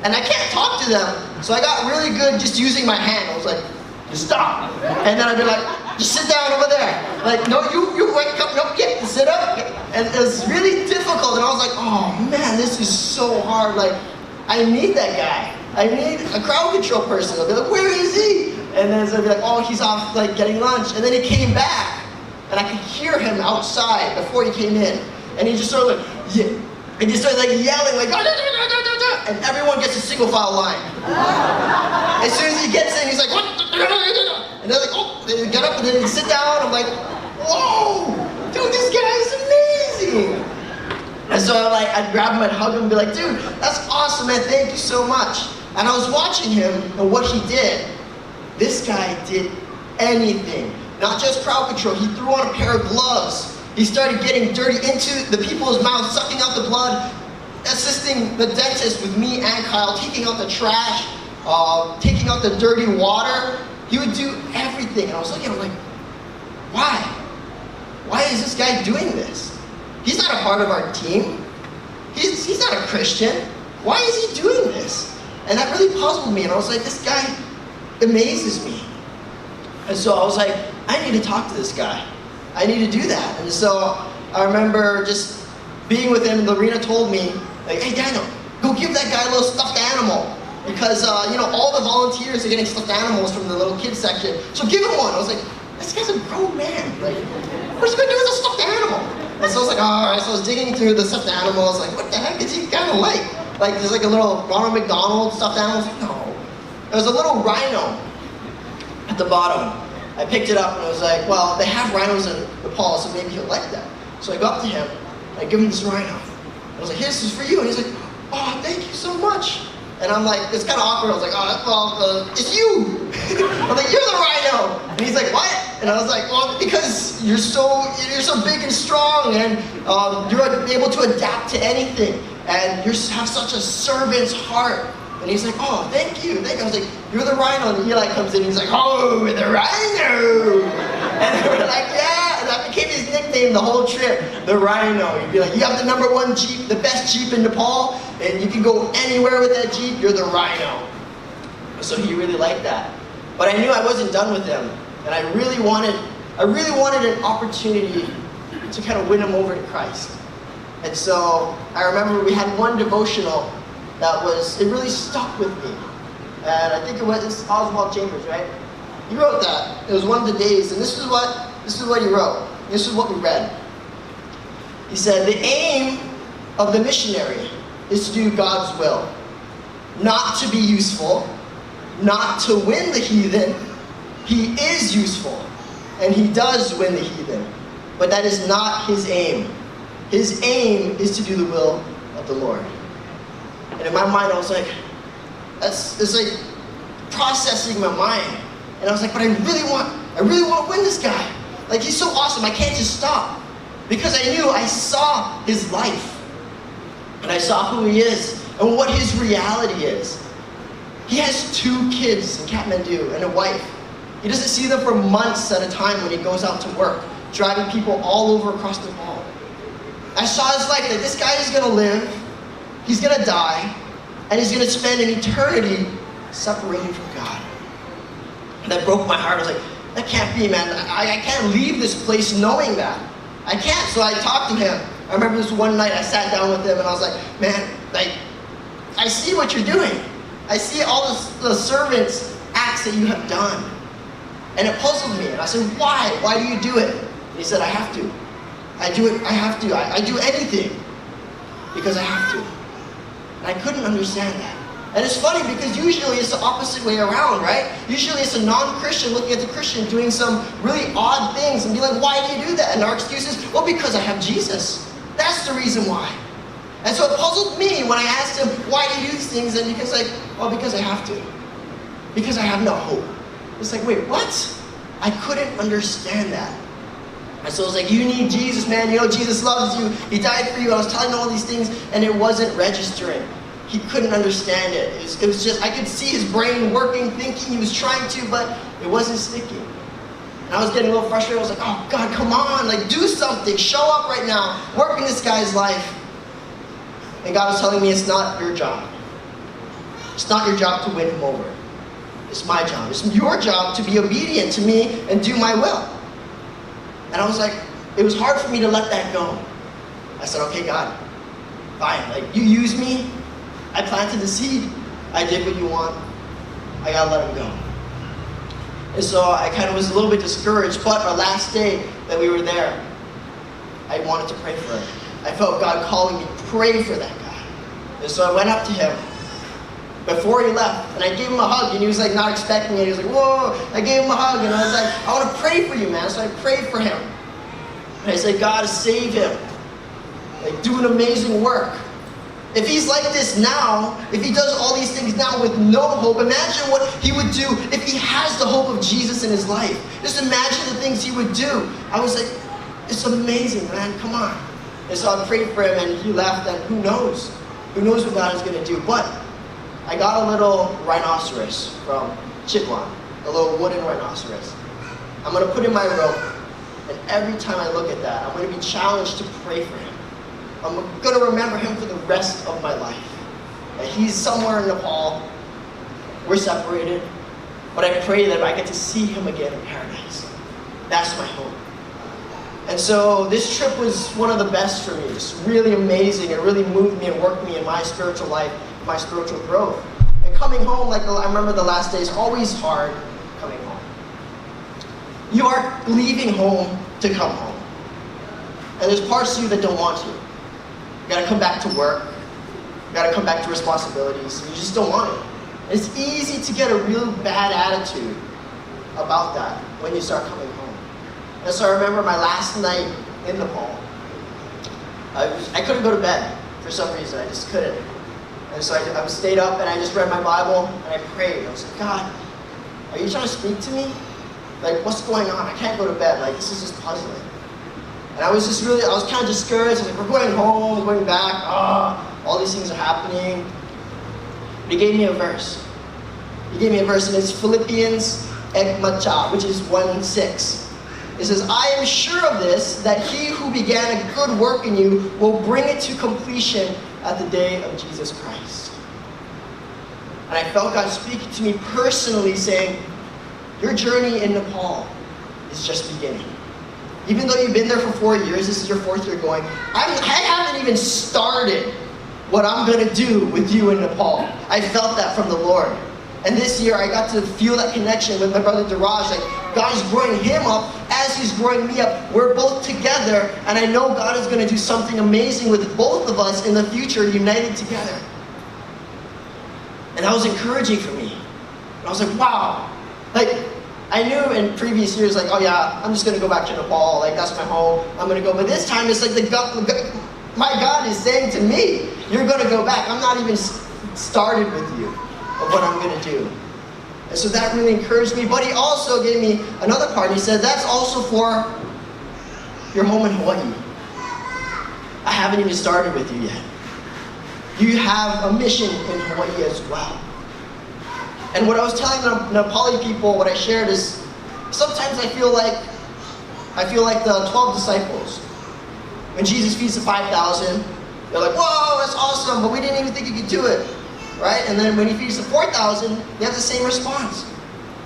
And I can't talk to them. So I got really good just using my hand. I was like, just stop. And then I'd be like, just sit down over there. Like, no, you wake up, no, get, sit up. And it was really difficult. And I was like, oh man, this is so hard. Like, I need that guy. I need a crowd control person. I'll be like, where is he? And then I'll be like, oh, he's off like getting lunch. And then he came back. And I could hear him outside before he came in. And he just started like, yeah. And he started like yelling like, and everyone gets a single file line. As soon as he gets in, he's like, what? And they're like, oh, they get up and then they sit down. I'm like, whoa, dude, this guy is amazing. And so I'd grab him and hug him and be like, dude, that's awesome, man, thank you so much. And I was watching him and what he did. This guy did anything. Not just crowd control, he threw on a pair of gloves. He started getting dirty into the people's mouths, sucking out the blood, assisting the dentist with me and Kyle, taking out the trash, taking out the dirty water. He would do everything. And I was looking at him like, why? Why is this guy doing this? He's not a part of our team. He's not a Christian. Why is he doing this? And that really puzzled me. And I was like, this guy amazes me. And so I was like, I need to talk to this guy. I need to do that. And so I remember just being with him, and Lorena told me, like, hey Daniel, go give that guy a little stuffed animal. Because, all the volunteers are getting stuffed animals from the little kids section. So give him one. I was like, this guy's a grown man. Like, what's he gonna do with a stuffed animal? And so I was like, all right. So I was digging through the stuffed animals. Like, what the heck is he kind of like? Like, there's like a little Ronald McDonald stuffed animal. I was like, no. There's a little rhino at the bottom. I picked it up and I was like, well, they have rhinos in Nepal, so maybe he'll like that. So I go up to him, and I give him this rhino. I was like, hey, this is for you. And he's like, oh, thank you so much. And I'm like, it's kind of awkward. I was like, it's you. I'm like, you're the rhino. And he's like, what? And I was like, well, because you're so big and strong, and you're able to adapt to anything, and you have such a servant's heart. And he's like, oh, thank you. I was like, you're the rhino. And he comes in, and he's like, oh, we're the rhino. And we're like, yeah. And that became his nickname the whole trip, the rhino. He'd be like, you have the #1 Jeep, the best Jeep in Nepal, and you can go anywhere with that Jeep, you're the rhino. So he really liked that. But I knew I wasn't done with him. And I really wanted an opportunity to kind of win him over to Christ. And so I remember we had one devotional it really stuck with me. And I think it's Oswald Chambers, right? He wrote that. It was one of the days, and this is what he wrote. This is what we read. He said, the aim of the missionary is to do God's will. Not to be useful, not to win the heathen. He is useful, and he does win the heathen. But that is not his aim. His aim is to do the will of the Lord. And in my mind, I was like, it's like processing my mind. And I was like, but I really want to win this guy. Like, he's so awesome, I can't just stop. Because I saw his life. And I saw who he is and what his reality is. He has 2 kids in Kathmandu and a wife. He doesn't see them for months at a time when he goes out to work, driving people all over across Nepal. I saw his life, that this guy is going to live, he's going to die, and he's going to spend an eternity separated from God. And that broke my heart. I was like, that can't be, man. I can't leave this place knowing that. I can't. So I talked to him. I remember this one night I sat down with him and I was like, man, I see what you're doing. I see all the servants' acts that you have done. And it puzzled me. And I said, why? Why do you do it? And he said, I have to. I do it. I have to. I do anything because I have to. And I couldn't understand that. And it's funny because usually it's the opposite way around, right? Usually it's a non-Christian looking at the Christian doing some really odd things and be like, why do you do that? And our excuse is, well, because I have Jesus. That's the reason why. And so it puzzled me when I asked him, why do you do these things? And because because I have to. Because I have no hope. It's like, wait, what? I couldn't understand that. And so I was like, you need Jesus, man. You know, Jesus loves you. He died for you. I was telling him all these things, and it wasn't registering. He couldn't understand it. It was just, I could see his brain working, thinking he was trying to, but it wasn't sticking. And I was getting a little frustrated. I was like, oh, God, come on. Like, do something. Show up right now. Work in this guy's life. And God was telling me, it's not your job. It's not your job to win him over. It's my job. It's your job to be obedient to me and do my will. And I was like, it was hard for me to let that go. I said, okay, God, fine. Like, you use me. I planted the seed. I did what you want. I gotta let him go. And so I kind of was a little bit discouraged, but our last day that we were there, I wanted to pray for him. I felt God calling me, pray for that guy. And so I went up to him before he left, and I gave him a hug, and he was like not expecting it. He was like, whoa, I gave him a hug, and I was like, I want to pray for you, man. So I prayed for him. And I said, God, save him. Like, do an amazing work. If he's like this now, if he does all these things now with no hope, imagine what he would do if he has the hope of Jesus in his life. Just imagine the things he would do. I was like, it's amazing, man, come on. And so I prayed for him, and he left, and who knows? Who knows what God is going to do? But I got a little rhinoceros from Chitwan, a little wooden rhinoceros. I'm going to put in my rope, and every time I look at that, I'm going to be challenged to pray for him. I'm going to remember him for the rest of my life. And he's somewhere in Nepal. We're separated. But I pray that I get to see him again in paradise. That's my hope. And so this trip was one of the best for me. It's really amazing. It really moved me and worked me in my spiritual life, my spiritual growth. And coming home, like I remember the last day, is always hard coming home. You are leaving home to come home. And there's parts of you that don't want to. You gotta come back to work. You gotta come back to responsibilities. You just don't want it. It's easy to get a real bad attitude about that when you start coming home. And so I remember my last night in Nepal. I couldn't go to bed for some reason. I just couldn't. And so I stayed up and I just read my Bible and I prayed. I was like, God, are you trying to speak to me? Like, what's going on? I can't go to bed. Like, this is just puzzling. And I was kind of discouraged. I was like, we're going home, going back. All these things are happening. But he gave me a verse. He gave me a verse, and it's Philippians Ekmacha, which is 1:6. It says, I am sure of this, that he who began a good work in you will bring it to completion at the day of Jesus Christ. And I felt God speaking to me personally saying, your journey in Nepal is just beginning. Even though you've been there for 4 years, this is your 4th year going, I haven't even started what I'm going to do with you in Nepal. I felt that from the Lord. And this year I got to feel that connection with my brother Daraj. Like, God is growing him up as he's growing me up. We're both together, and I know God is going to do something amazing with both of us in the future, united together. And that was encouraging for me. And I was like, wow. Like, I knew in previous years, like, oh yeah, I'm just going to go back to Nepal. Like, that's my home. I'm going to go. But this time, it's like my God is saying to me, you're going to go back. I'm not even started with you of what I'm going to do. And so that really encouraged me. But he also gave me another part. He said, that's also for your home in Hawaii. I haven't even started with you yet. You have a mission in Hawaii as well. And what I was telling the Nepali people, what I shared is, sometimes I feel like the 12 disciples. When Jesus feeds the 5,000, they're like, whoa, that's awesome, but we didn't even think you could do it. Right? And then when he feeds the 4,000, they have the same response.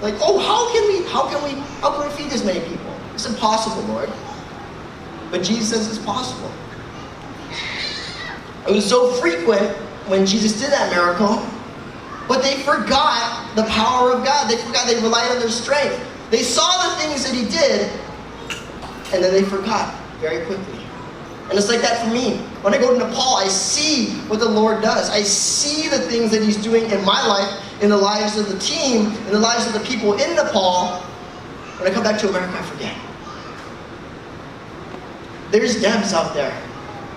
Like, oh, how can we feed this many people? It's impossible, Lord. But Jesus says it's possible. It was so frequent when Jesus did that miracle, but they forgot the power of God. They relied on their strength. They saw the things that he did, and then they forgot very quickly. And it's like that for me. When I go to Nepal, I see what the Lord does. I see the things that He's doing in my life, in the lives of the team, in the lives of the people in Nepal. When I come back to America, I forget. There's Debs out there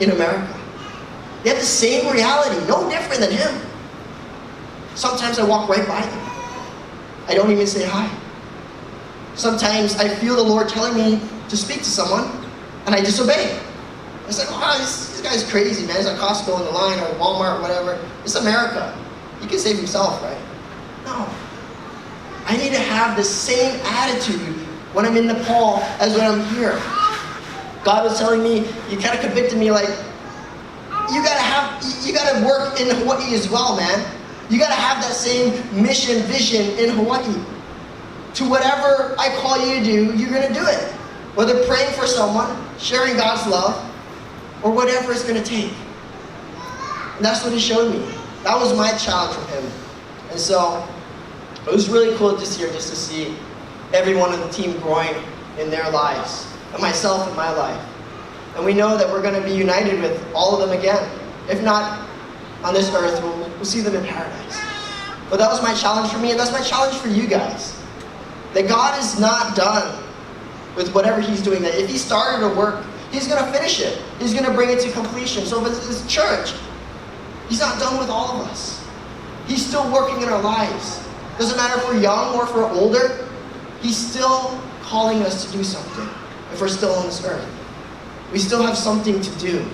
in America. They have the same reality, no different than him. Sometimes I walk right by them. I don't even say hi. Sometimes I feel the Lord telling me to speak to someone, and I disobey. I say, oh, this guy's crazy, man. He's at Costco in the line or Walmart or whatever. It's America. He can save himself, right? No. I need to have the same attitude when I'm in Nepal as when I'm here. God was telling me, He kind of convicted me like, you gotta work in Hawaii as well, man. You gotta have that same mission, vision in Hawaii. To whatever I call you to do, you're gonna do it. Whether praying for someone, sharing God's love, or whatever it's gonna take. And that's what He showed me. That was my challenge from Him. And so, it was really cool this year just to see everyone on the team growing in their lives, and myself in my life. And we know that we're going to be united with all of them again. If not on this earth, we'll see them in paradise. But that was my challenge for me, and that's my challenge for you guys. That God is not done with whatever He's doing. That if He started a work, He's going to finish it. He's going to bring it to completion. So if it's church, He's not done with all of us. He's still working in our lives. Doesn't matter if we're young or if we're older, He's still calling us to do something if we're still on this earth. We still have something to do.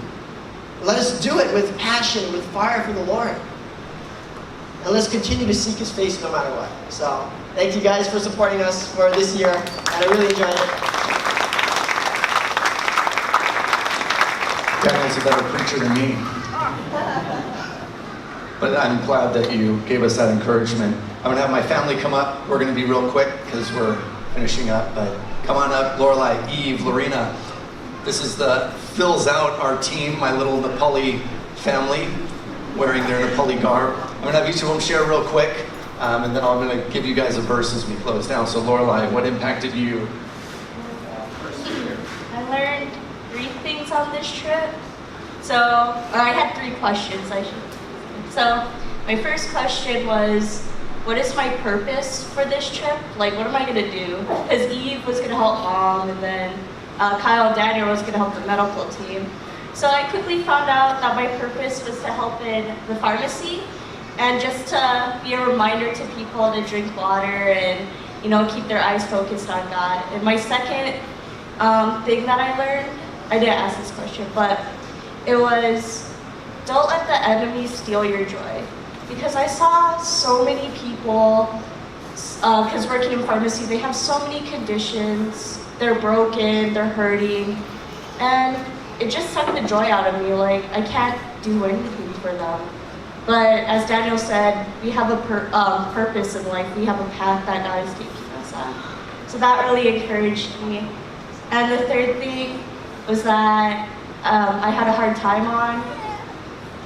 Let us do it with passion, with fire for the Lord. And let's continue to seek His face no matter what. So, thank you guys for supporting us for this year, and I really enjoyed it. Daniel's a better preacher than me. But I'm glad that you gave us that encouragement. I'm going to have my family come up. We're going to be real quick because we're finishing up. But come on up, Lorelai, Eve, Lorena. This is fills out our team, my little Nepali family, wearing their Nepali garb. I'm going to have each of them share real quick, and then I'm going to give you guys a verse as we close down. So Lorelai, what impacted you? I learned 3 things on this trip. Or I had 3 questions, I should. So my first question was, what is my purpose for this trip? Like, what am I going to do? Because Eve was going to help Mom, and then Kyle and Daniel was going to help the medical team. So I quickly found out that my purpose was to help in the pharmacy and just to be a reminder to people to drink water and, keep their eyes focused on God. And my second thing that I learned, I didn't ask this question, but it was, don't let the enemy steal your joy. Because I saw so many people, because working in pharmacy, they have so many conditions. They're broken, they're hurting, and it just sucked the joy out of me. Like, I can't do anything for them. But as Daniel said, we have a purpose in life. We have a path that God is taking us on. So that really encouraged me. And the third thing was that I had a hard time on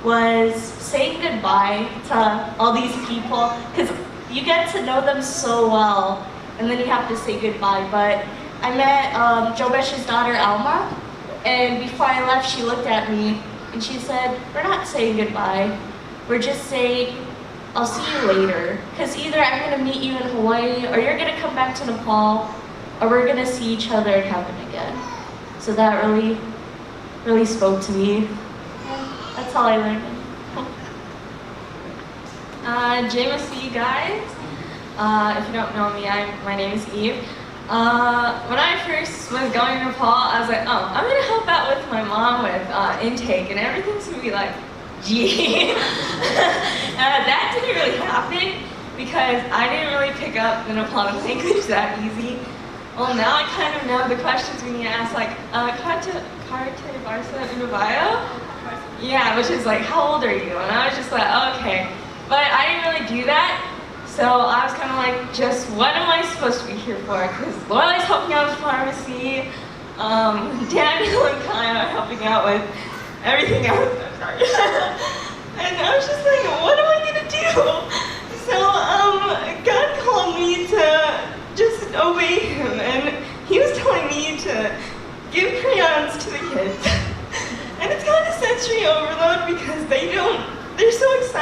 was saying goodbye to all these people, because you get to know them so well, and then you have to say goodbye. But I met Joe Besh's daughter, Alma, and before I left, she looked at me, and she said, we're not saying goodbye, we're just saying, I'll see you later, because either I'm going to meet you in Hawaii, or you're going to come back to Nepal, or we're going to see each other in heaven again. So that really, really spoke to me. That's all I learned. JMSC, you guys. If you don't know me, my name is Eve. When I first was going to Nepal, I was like, oh, I'm gonna help out with my mom with intake, and everything's gonna be like, gee. That didn't really happen because I didn't really pick up the Nepali language that easy. Well, now I kind of know the questions we need to ask, like, Karte Barsa Unabaya? Yeah, which is like, how old are you? And I was just like, okay. But I didn't really do that. So I was kind of like, just what am I supposed to be here for? Because Lorelai's helping out with pharmacy. Daniel and Kyle are helping out with everything else. I'm sorry. And I was just like, what am I going to do? So God called me to just obey Him. And He was telling me to give crayons to the kids. And it's kind of sensory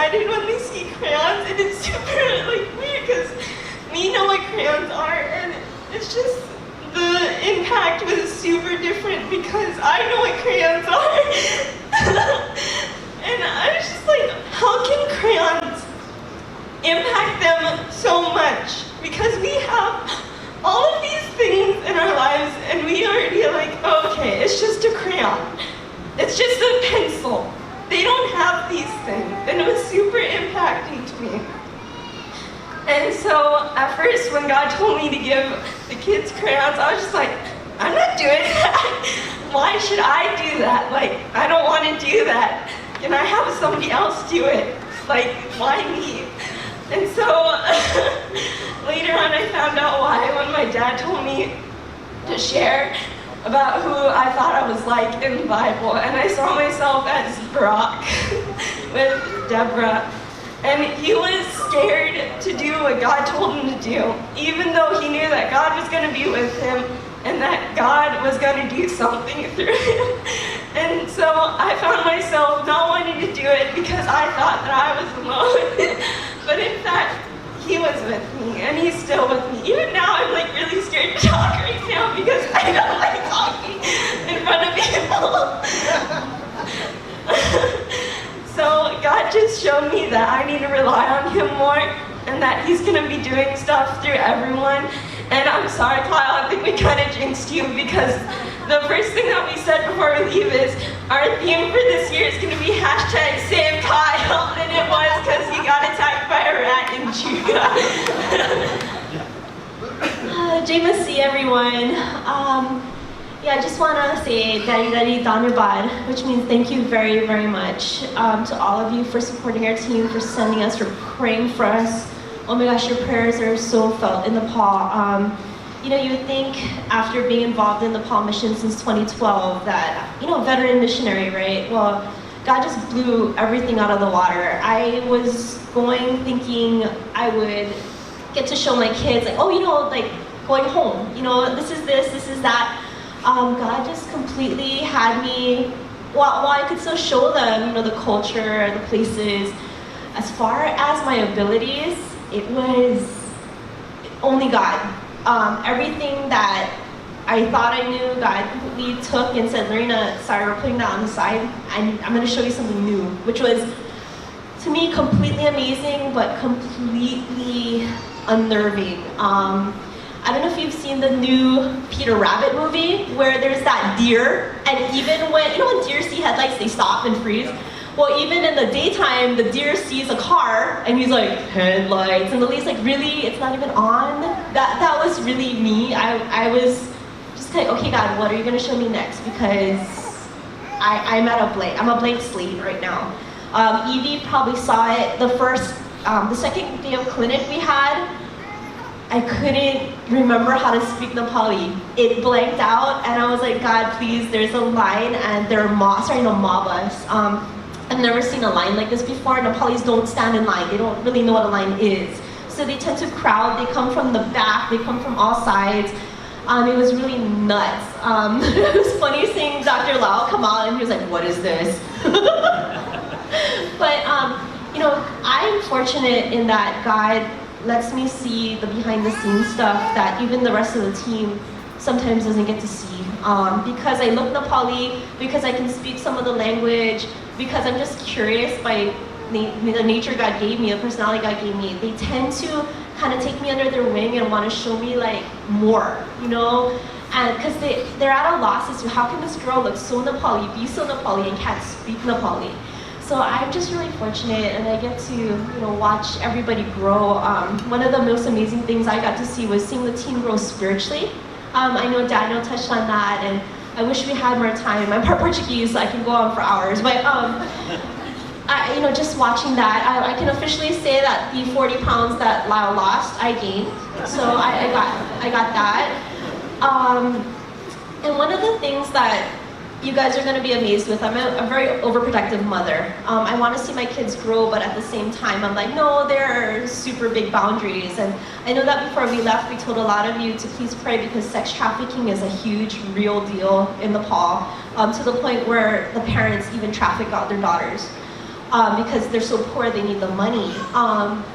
excited when they see crayons, and it's super like weird because we know what crayons are, and it's just the impact was super different because I know what crayons are. And I was just like, how can crayons impact them so much? Because we have all of these things in our lives and we already are like, okay, it's just a crayon. It's just a pencil. They don't have these things. And it was super impacting to me. And so at first when God told me to give the kids crayons, I was just like, I'm not doing that. Why should I do that? Like, I don't want to do that. Can I have somebody else do it? Like, why me? And so later on I found out why when my dad told me to share about who I thought I was like in the Bible. And I saw myself as Brock with Deborah. And he was scared to do what God told him to do, even though he knew that God was going to be with him and that God was going to do something through him. And so I found myself not wanting to do it because I thought that I was alone. But in fact, he was with me, and he's still with me. Even now, I'm like really scared to talk right now because I don't like talking in front of people. So God just showed me that I need to rely on him more and that he's going to be doing stuff through everyone. And I'm sorry, Kyle, I think we kind of jinxed you because the first thing that we said before we leave is our theme for this year is going to be #Save Kyle, and it was because he got attacked by a rat in Judah. JMSC, everyone. Yeah, I just want to say Dari Dari Dhanabad, which means thank you very, very much to all of you for supporting our team, for sending us, for praying for us. Oh my gosh, your prayers are so felt in Nepal. You know, you would think after being involved in Nepal mission since 2012 that, you know, veteran missionary, right? Well, God just blew everything out of the water. I was going thinking I would get to show my kids, like, oh, you know, like going home, you know, this is that. God just completely had me, while I could still show them, you know, the culture, the places, as far as my abilities, it was only God. Everything that I thought I knew, God completely took and said, Lorena, sorry, we're putting that on the side. I'm going to show you something new, which was, to me, completely amazing, but completely unnerving. I don't know if you've seen the new Peter Rabbit movie, where there's that deer, and even when, you know when deer see headlights, they stop and freeze? Well, even in the daytime, the deer sees a car, and he's like, headlights, and the lady's like, really? It's not even on? That was really me. I was just kind of, okay, God, what are you going to show me next? Because I'm a blank slate right now. Evie probably saw it the second day of clinic we had. I couldn't remember how to speak Nepali. It blanked out, and I was like, God, please, there's a line, and they're starting to mob us. I've never seen a line like this before. Nepalis don't stand in line. They don't really know what a line is. So they tend to crowd. They come from the back. They come from all sides. It was really nuts. It was funny seeing Dr. Lau come out, and he was like, what is this? But, you know, I'm fortunate in that God lets me see the behind-the-scenes stuff that even the rest of the team sometimes doesn't get to see. Because I look Nepali, because I can speak some of the language, because I'm just curious by the nature God gave me, the personality God gave me, they tend to kind of take me under their wing and want to show me like more, you know? And because they're at a loss as to how can this girl look so Nepali, be so Nepali, and can't speak Nepali. So I'm just really fortunate, and I get to, you know, watch everybody grow. One of the most amazing things I got to see was seeing the team grow spiritually. I know Daniel touched on that, and I wish we had more time. I'm part Portuguese, so I can go on for hours. But you know, just watching that, I can officially say that the 40 pounds that Lyle lost, I gained. So I got that. And one of the things that you guys are going to be amazed with, I'm a very overprotective mother. I want to see my kids grow, but at the same time, I'm like, no, there are super big boundaries. And I know that before we left, we told a lot of you to please pray because sex trafficking is a huge, real deal in Nepal, to the point where the parents even traffic out their daughters. because they're so poor, they need the money.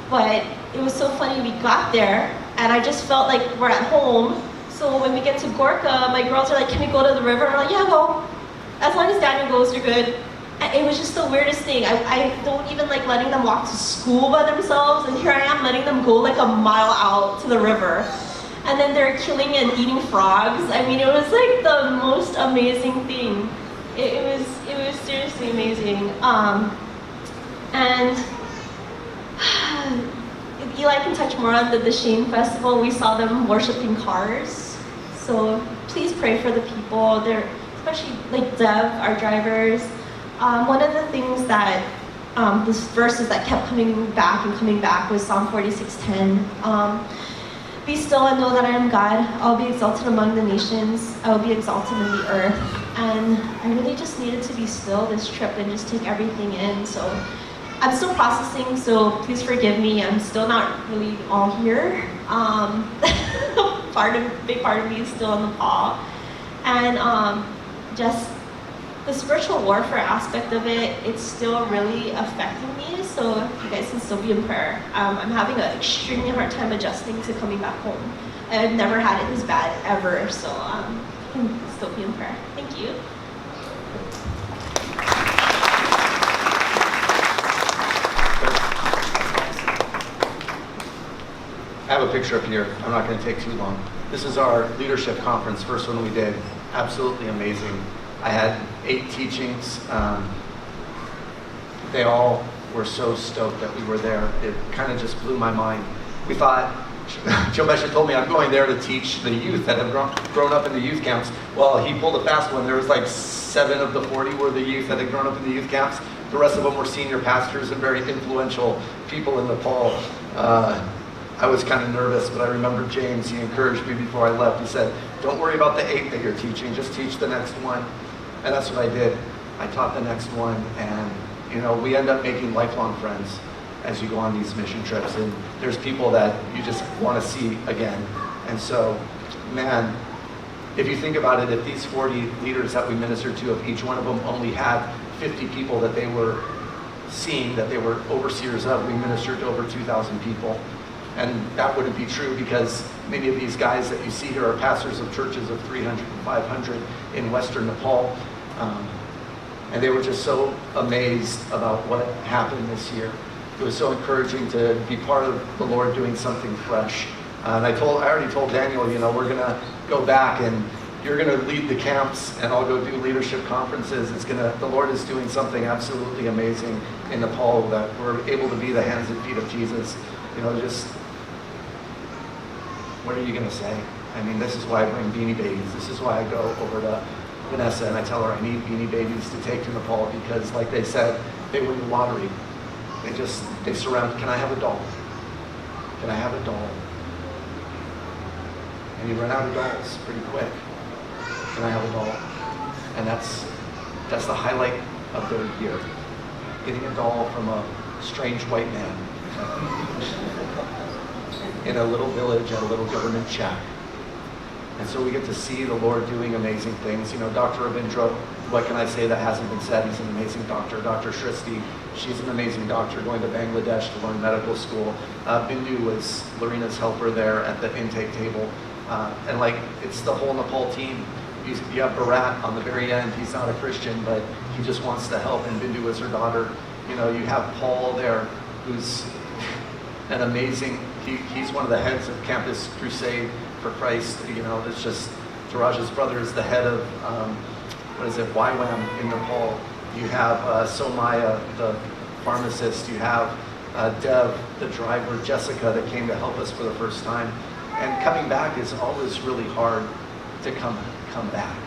But it was so funny, we got there, and I just felt like we're at home. So when we get to Gorka, my girls are like, can we go to the river? And I'm like, yeah, go. As long as Daniel goes, you're good. And it was just the weirdest thing. I don't even like letting them walk to school by themselves, and here I am letting them go like a mile out to the river. And then they're killing and eating frogs. I mean, it was like the most amazing thing. It was seriously amazing. And Eli can touch more on the Shane Festival. We saw them worshiping cars. So please pray for the people. They're, especially like Dev, our drivers. One of the things that this verses that kept coming back was Psalm 46:10. Be still and know that I am God. I'll be exalted among the nations. I will be exalted in the earth. And I really just needed to be still this trip and just take everything in. So I'm still processing, so please forgive me. I'm still not really all here. Big part of me is still in Nepal. And just the spiritual warfare aspect of it, it's still really affecting me, so you guys can still be in prayer. I'm having an extremely hard time adjusting to coming back home. I've never had it this bad, ever, so you can still be in prayer. Thank you. I have a picture up here. I'm not going to take too long. This is our leadership conference, first one we did. Absolutely amazing. I had 8 teachings. They all were so stoked that we were there. It kind of just blew my mind. We thought, Joe Besha told me I'm going there to teach the youth that have grown up in the youth camps. Well, he pulled a fast one. There was like 7 of the 40 were the youth that had grown up in the youth camps. The rest of them were senior pastors and very influential people in Nepal. I was kind of nervous, but I remember James, he encouraged me before I left. He said, don't worry about the 8 that you're teaching, just teach the next one. And that's what I did. I taught the next one, and we end up making lifelong friends as you go on these mission trips. And there's people that you just want to see again. And so, man, if you think about it, if these 40 leaders that we ministered to, if each one of them only had 50 people that they were seeing, that they were overseers of, we ministered to over 2,000 people. And that wouldn't be true because many of these guys that you see here are pastors of churches of 300 and 500 in Western Nepal. And they were just so amazed about what happened this year. It was so encouraging to be part of the Lord doing something fresh. And I already told Daniel, we're going to go back and you're going to lead the camps and I'll go do leadership conferences. The Lord is doing something absolutely amazing in Nepal that we're able to be the hands and feet of Jesus. What are you going to say? I mean, this is why I bring Beanie Babies. This is why I go over to Vanessa and I tell her I need Beanie Babies to take to Nepal because, like they said, they win the lottery. They surround, can I have a doll? Can I have a doll? And you run out of dolls pretty quick. Can I have a doll? And that's the highlight of their year. Getting a doll from a strange white man in a little village at a little government shack. And so we get to see the Lord doing amazing things. Dr. Ravindra, what can I say that hasn't been said? He's an amazing doctor. Dr. Shristi, she's an amazing doctor going to Bangladesh to learn medical school. Bindu was Lorena's helper there at the intake table. And it's the whole Nepal team. You have Bharat on the very end. He's not a Christian, but he just wants to help. And Bindu is her daughter. You have Paul there, who's an amazing, he's one of the heads of Campus Crusade for Christ. It's just, Taraj's brother is the head of, YWAM in Nepal. You have Somaya, the pharmacist. You have Dev, the driver, Jessica, that came to help us for the first time. And coming back is always really hard to come back.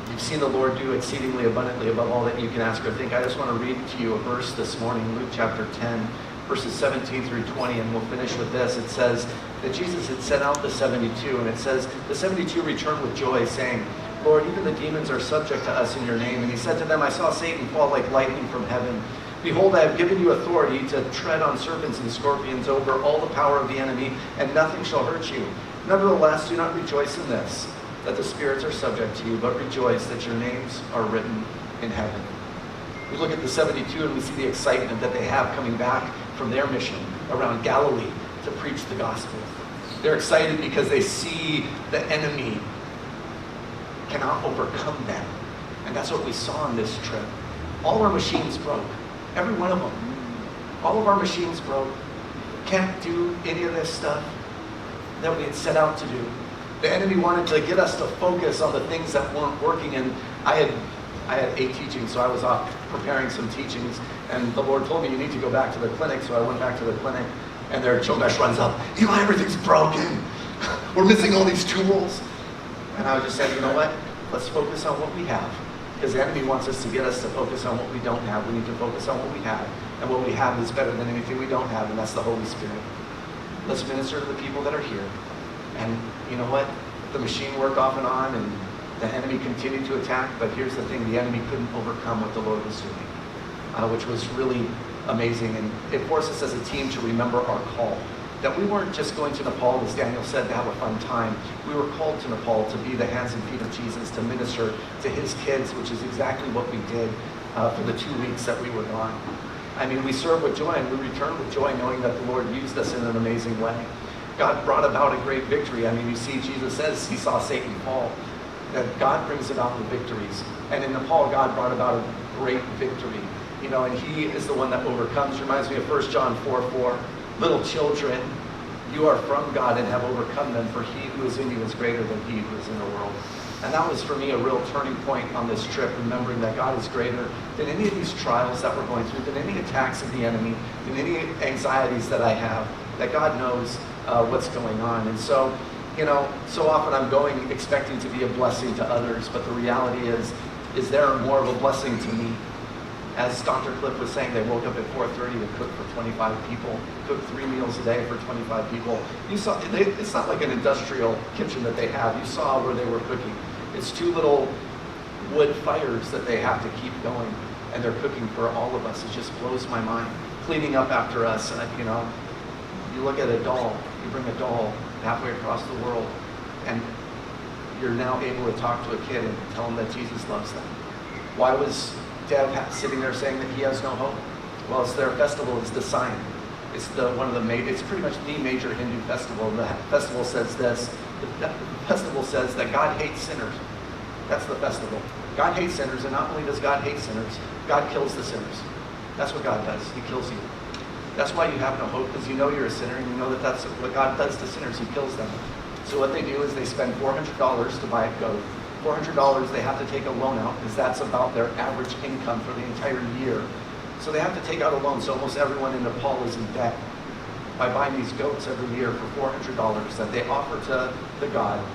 You've seen the Lord do exceedingly abundantly above all that you can ask or think. I just want to read to you a verse this morning, Luke chapter 10, verses 17 through 20, and we'll finish with this. It says that Jesus had sent out the 72, and it says, the 72 returned with joy, saying, Lord, even the demons are subject to us in your name. And he said to them, I saw Satan fall like lightning from heaven. Behold, I have given you authority to tread on serpents and scorpions over all the power of the enemy, and nothing shall hurt you. Nevertheless, do not rejoice in this, that the spirits are subject to you, but rejoice that your names are written in heaven. We look at the 72 and we see the excitement that they have coming back from their mission around Galilee to preach the gospel. They're excited because they see the enemy cannot overcome them. And that's what we saw on this trip. All our machines broke. Every one of them. All of our machines broke. Can't do any of this stuff that we had set out to do. The enemy wanted to get us to focus on the things that weren't working, and I had 8 teachings, so I was off preparing some teachings, and the Lord told me, you need to go back to the clinic, so I went back to the clinic, and there Jomesh runs up, Eli, everything's broken. We're missing all these tools. And I was just saying, you know what? Let's focus on what we have. Because the enemy wants us to get us to focus on what we don't have. We need to focus on what we have. And what we have is better than anything we don't have, and that's the Holy Spirit. Let's minister to the people that are here. And you know what? The machine worked off and on, and the enemy continued to attack, but here's the thing, the enemy couldn't overcome what the Lord was doing, which was really amazing. And it forced us as a team to remember our call. That we weren't just going to Nepal, as Daniel said, to have a fun time. We were called to Nepal to be the hands and feet of Jesus, to minister to his kids, which is exactly what we did for the 2 weeks that we were gone. I mean, we served with joy and we returned with joy, knowing that the Lord used us in an amazing way. God brought about a great victory. I mean, you see, Jesus says he saw Satan fall. That God brings about the victories. And in Nepal, God brought about a great victory. You know, and he is the one that overcomes. Reminds me of 1 John 4:4. Little children, you are from God and have overcome them, for he who is in you is greater than he who is in the world. And that was for me a real turning point on this trip, remembering that God is greater than any of these trials that we're going through, than any attacks of the enemy, than any anxieties that I have, that God knows what's going on. And so, you know, so often I'm going expecting to be a blessing to others, but the reality is there more of a blessing to me? As Dr. Cliff was saying, they woke up at 4:30 to cook for 25 people, cook 3 meals a day for 25 people. You saw, it's not like an industrial kitchen that they have. You saw where they were cooking. It's 2 little wood fires that they have to keep going, and they're cooking for all of us. It just blows my mind. Cleaning up after us, you know, you look at a doll, you bring a doll halfway across the world, and you're now able to talk to a kid and tell them that Jesus loves them. Why was Dev sitting there saying that he has no hope? Well, it's their festival, it's the sign. It's it's pretty much the major Hindu festival. The festival says this. The festival says that God hates sinners. That's the festival. God hates sinners, and not only does God hate sinners, God kills the sinners. That's what God does. He kills you. That's why you have no hope, because you know you're a sinner, and you know that that's what God does to sinners. He kills them. So what they do is they spend $400 to buy a goat. $400, they have to take a loan out, because that's about their average income for the entire year. So they have to take out a loan. So almost everyone in Nepal is in debt by buying these goats every year for $400 that they offer to the God,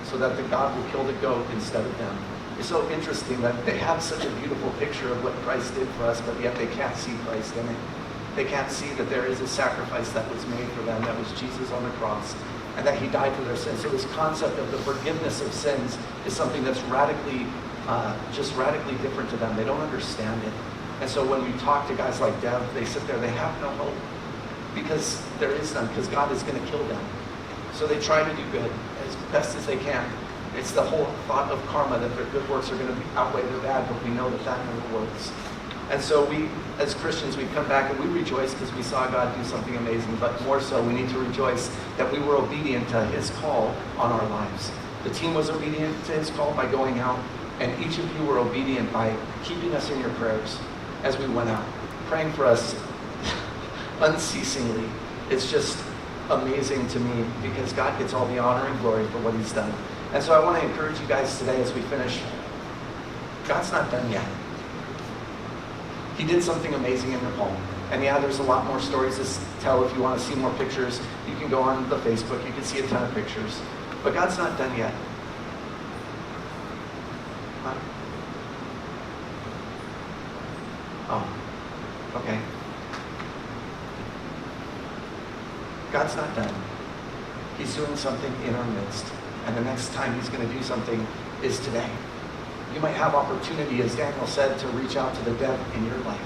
so that the God will kill the goat instead of them. It's so interesting that they have such a beautiful picture of what Christ did for us, but yet they can't see Christ in it. They can't see that there is a sacrifice that was made for them, that was Jesus on the cross, and that he died for their sins. So this concept of the forgiveness of sins is something that's radically different to them. They don't understand it. And so when we talk to guys like Dev, they sit there, they have no hope, because there is none, because God is going to kill them. So they try to do good as best as they can. It's the whole thought of karma, that their good works are going to outweigh their bad, but we know that that never works. And so we, as Christians, we come back and we rejoice because we saw God do something amazing, but more so we need to rejoice that we were obedient to his call on our lives. The team was obedient to his call by going out, and each of you were obedient by keeping us in your prayers as we went out, praying for us unceasingly. It's just amazing to me, because God gets all the honor and glory for what he's done. And so I want to encourage you guys today as we finish, God's not done yet. He did something amazing in Nepal. And yeah, there's a lot more stories to tell. If you want to see more pictures, you can go on the Facebook. You can see a ton of pictures. But God's not done yet. Huh? Oh, okay. God's not done. He's doing something in our midst. And the next time he's going to do something is today. You might have opportunity, as Daniel said, to reach out to the Dev in your life.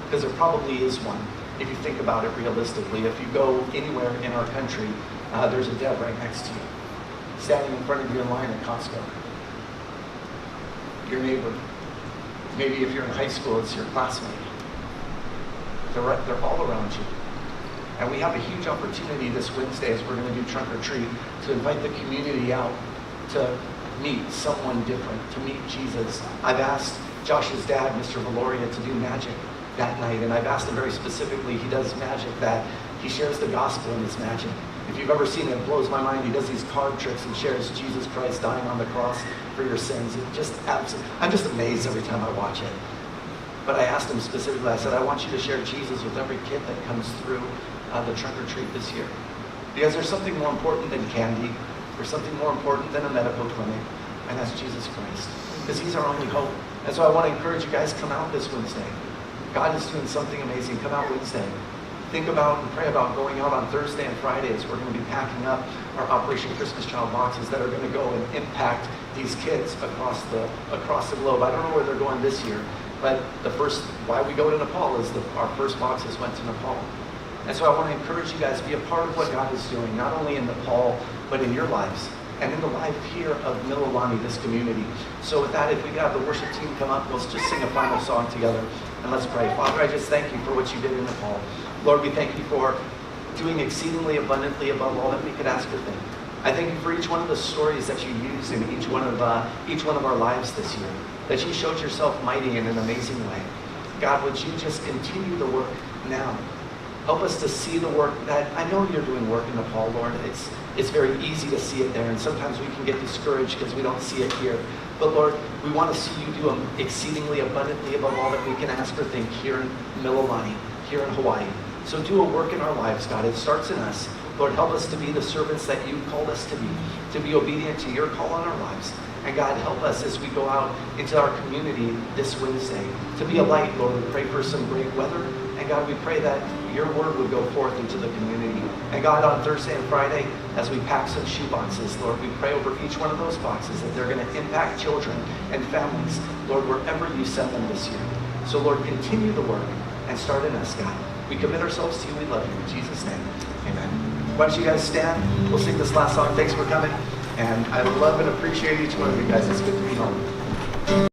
Because there probably is one, if you think about it realistically. If you go anywhere in our country, there's a Dev right next to you, standing in front of you in line at Costco. Your neighbor. Maybe if you're in high school, it's your classmate. They're all around you. And we have a huge opportunity this Wednesday as we're going to do trunk or treat to invite the community out to meet someone different, to meet Jesus. I've asked Josh's dad, Mr. Valoria, to do magic that night, and I've asked him very specifically, he does magic that he shares the gospel in his magic. If you've ever seen it, it blows my mind. He does these card tricks and shares Jesus Christ dying on the cross for your sins. I'm just amazed every time I watch it. But I asked him specifically, I said, I want you to share Jesus with every kid that comes through the trunk or treat this year. Because there's something more important than candy. There's something more important than a medical clinic, and that's Jesus Christ. Because he's our only hope. And so I want to encourage you guys, come out this Wednesday. God is doing something amazing. Come out Wednesday. Think about and pray about going out on Thursday and Fridays. We're going to be packing up our Operation Christmas Child boxes that are going to go and impact these kids across the globe. I don't know where they're going this year, but why we go to Nepal is our first boxes went to Nepal. And so I want to encourage you guys to be a part of what God is doing, not only in Nepal, but in your lives and in the life here of Mililani, this community. So with that, if we could have the worship team come up, let's just sing a final song together and let's pray. Father, I just thank you for what you did in Nepal. Lord, we thank you for doing exceedingly abundantly above all that we could ask or think. I thank you for each one of the stories that you used in each one of our lives this year, that you showed yourself mighty in an amazing way. God, would you just continue the work now? Help us to see the work that I know you're doing work in Nepal, Lord. It's very easy to see it there, and sometimes we can get discouraged because we don't see it here. But Lord, we want to see you do exceedingly abundantly above all that we can ask or think here in Mililani, here in Hawaii. So do a work in our lives, God. It starts in us. Lord, help us to be the servants that you called us to be obedient to your call on our lives. And God, help us as we go out into our community this Wednesday to be a light, Lord. We pray for some great weather. And God, we pray that your word would go forth into the community. And God, on Thursday and Friday, as we pack some shoe boxes, Lord, we pray over each one of those boxes that they're going to impact children and families, Lord, wherever you send them this year. So Lord, continue the work and start in us, God. We commit ourselves to you. We love you. In Jesus' name, amen. Why don't you guys stand? We'll sing this last song. Thanks for coming. And I love and appreciate each one of you guys. It's good to be home.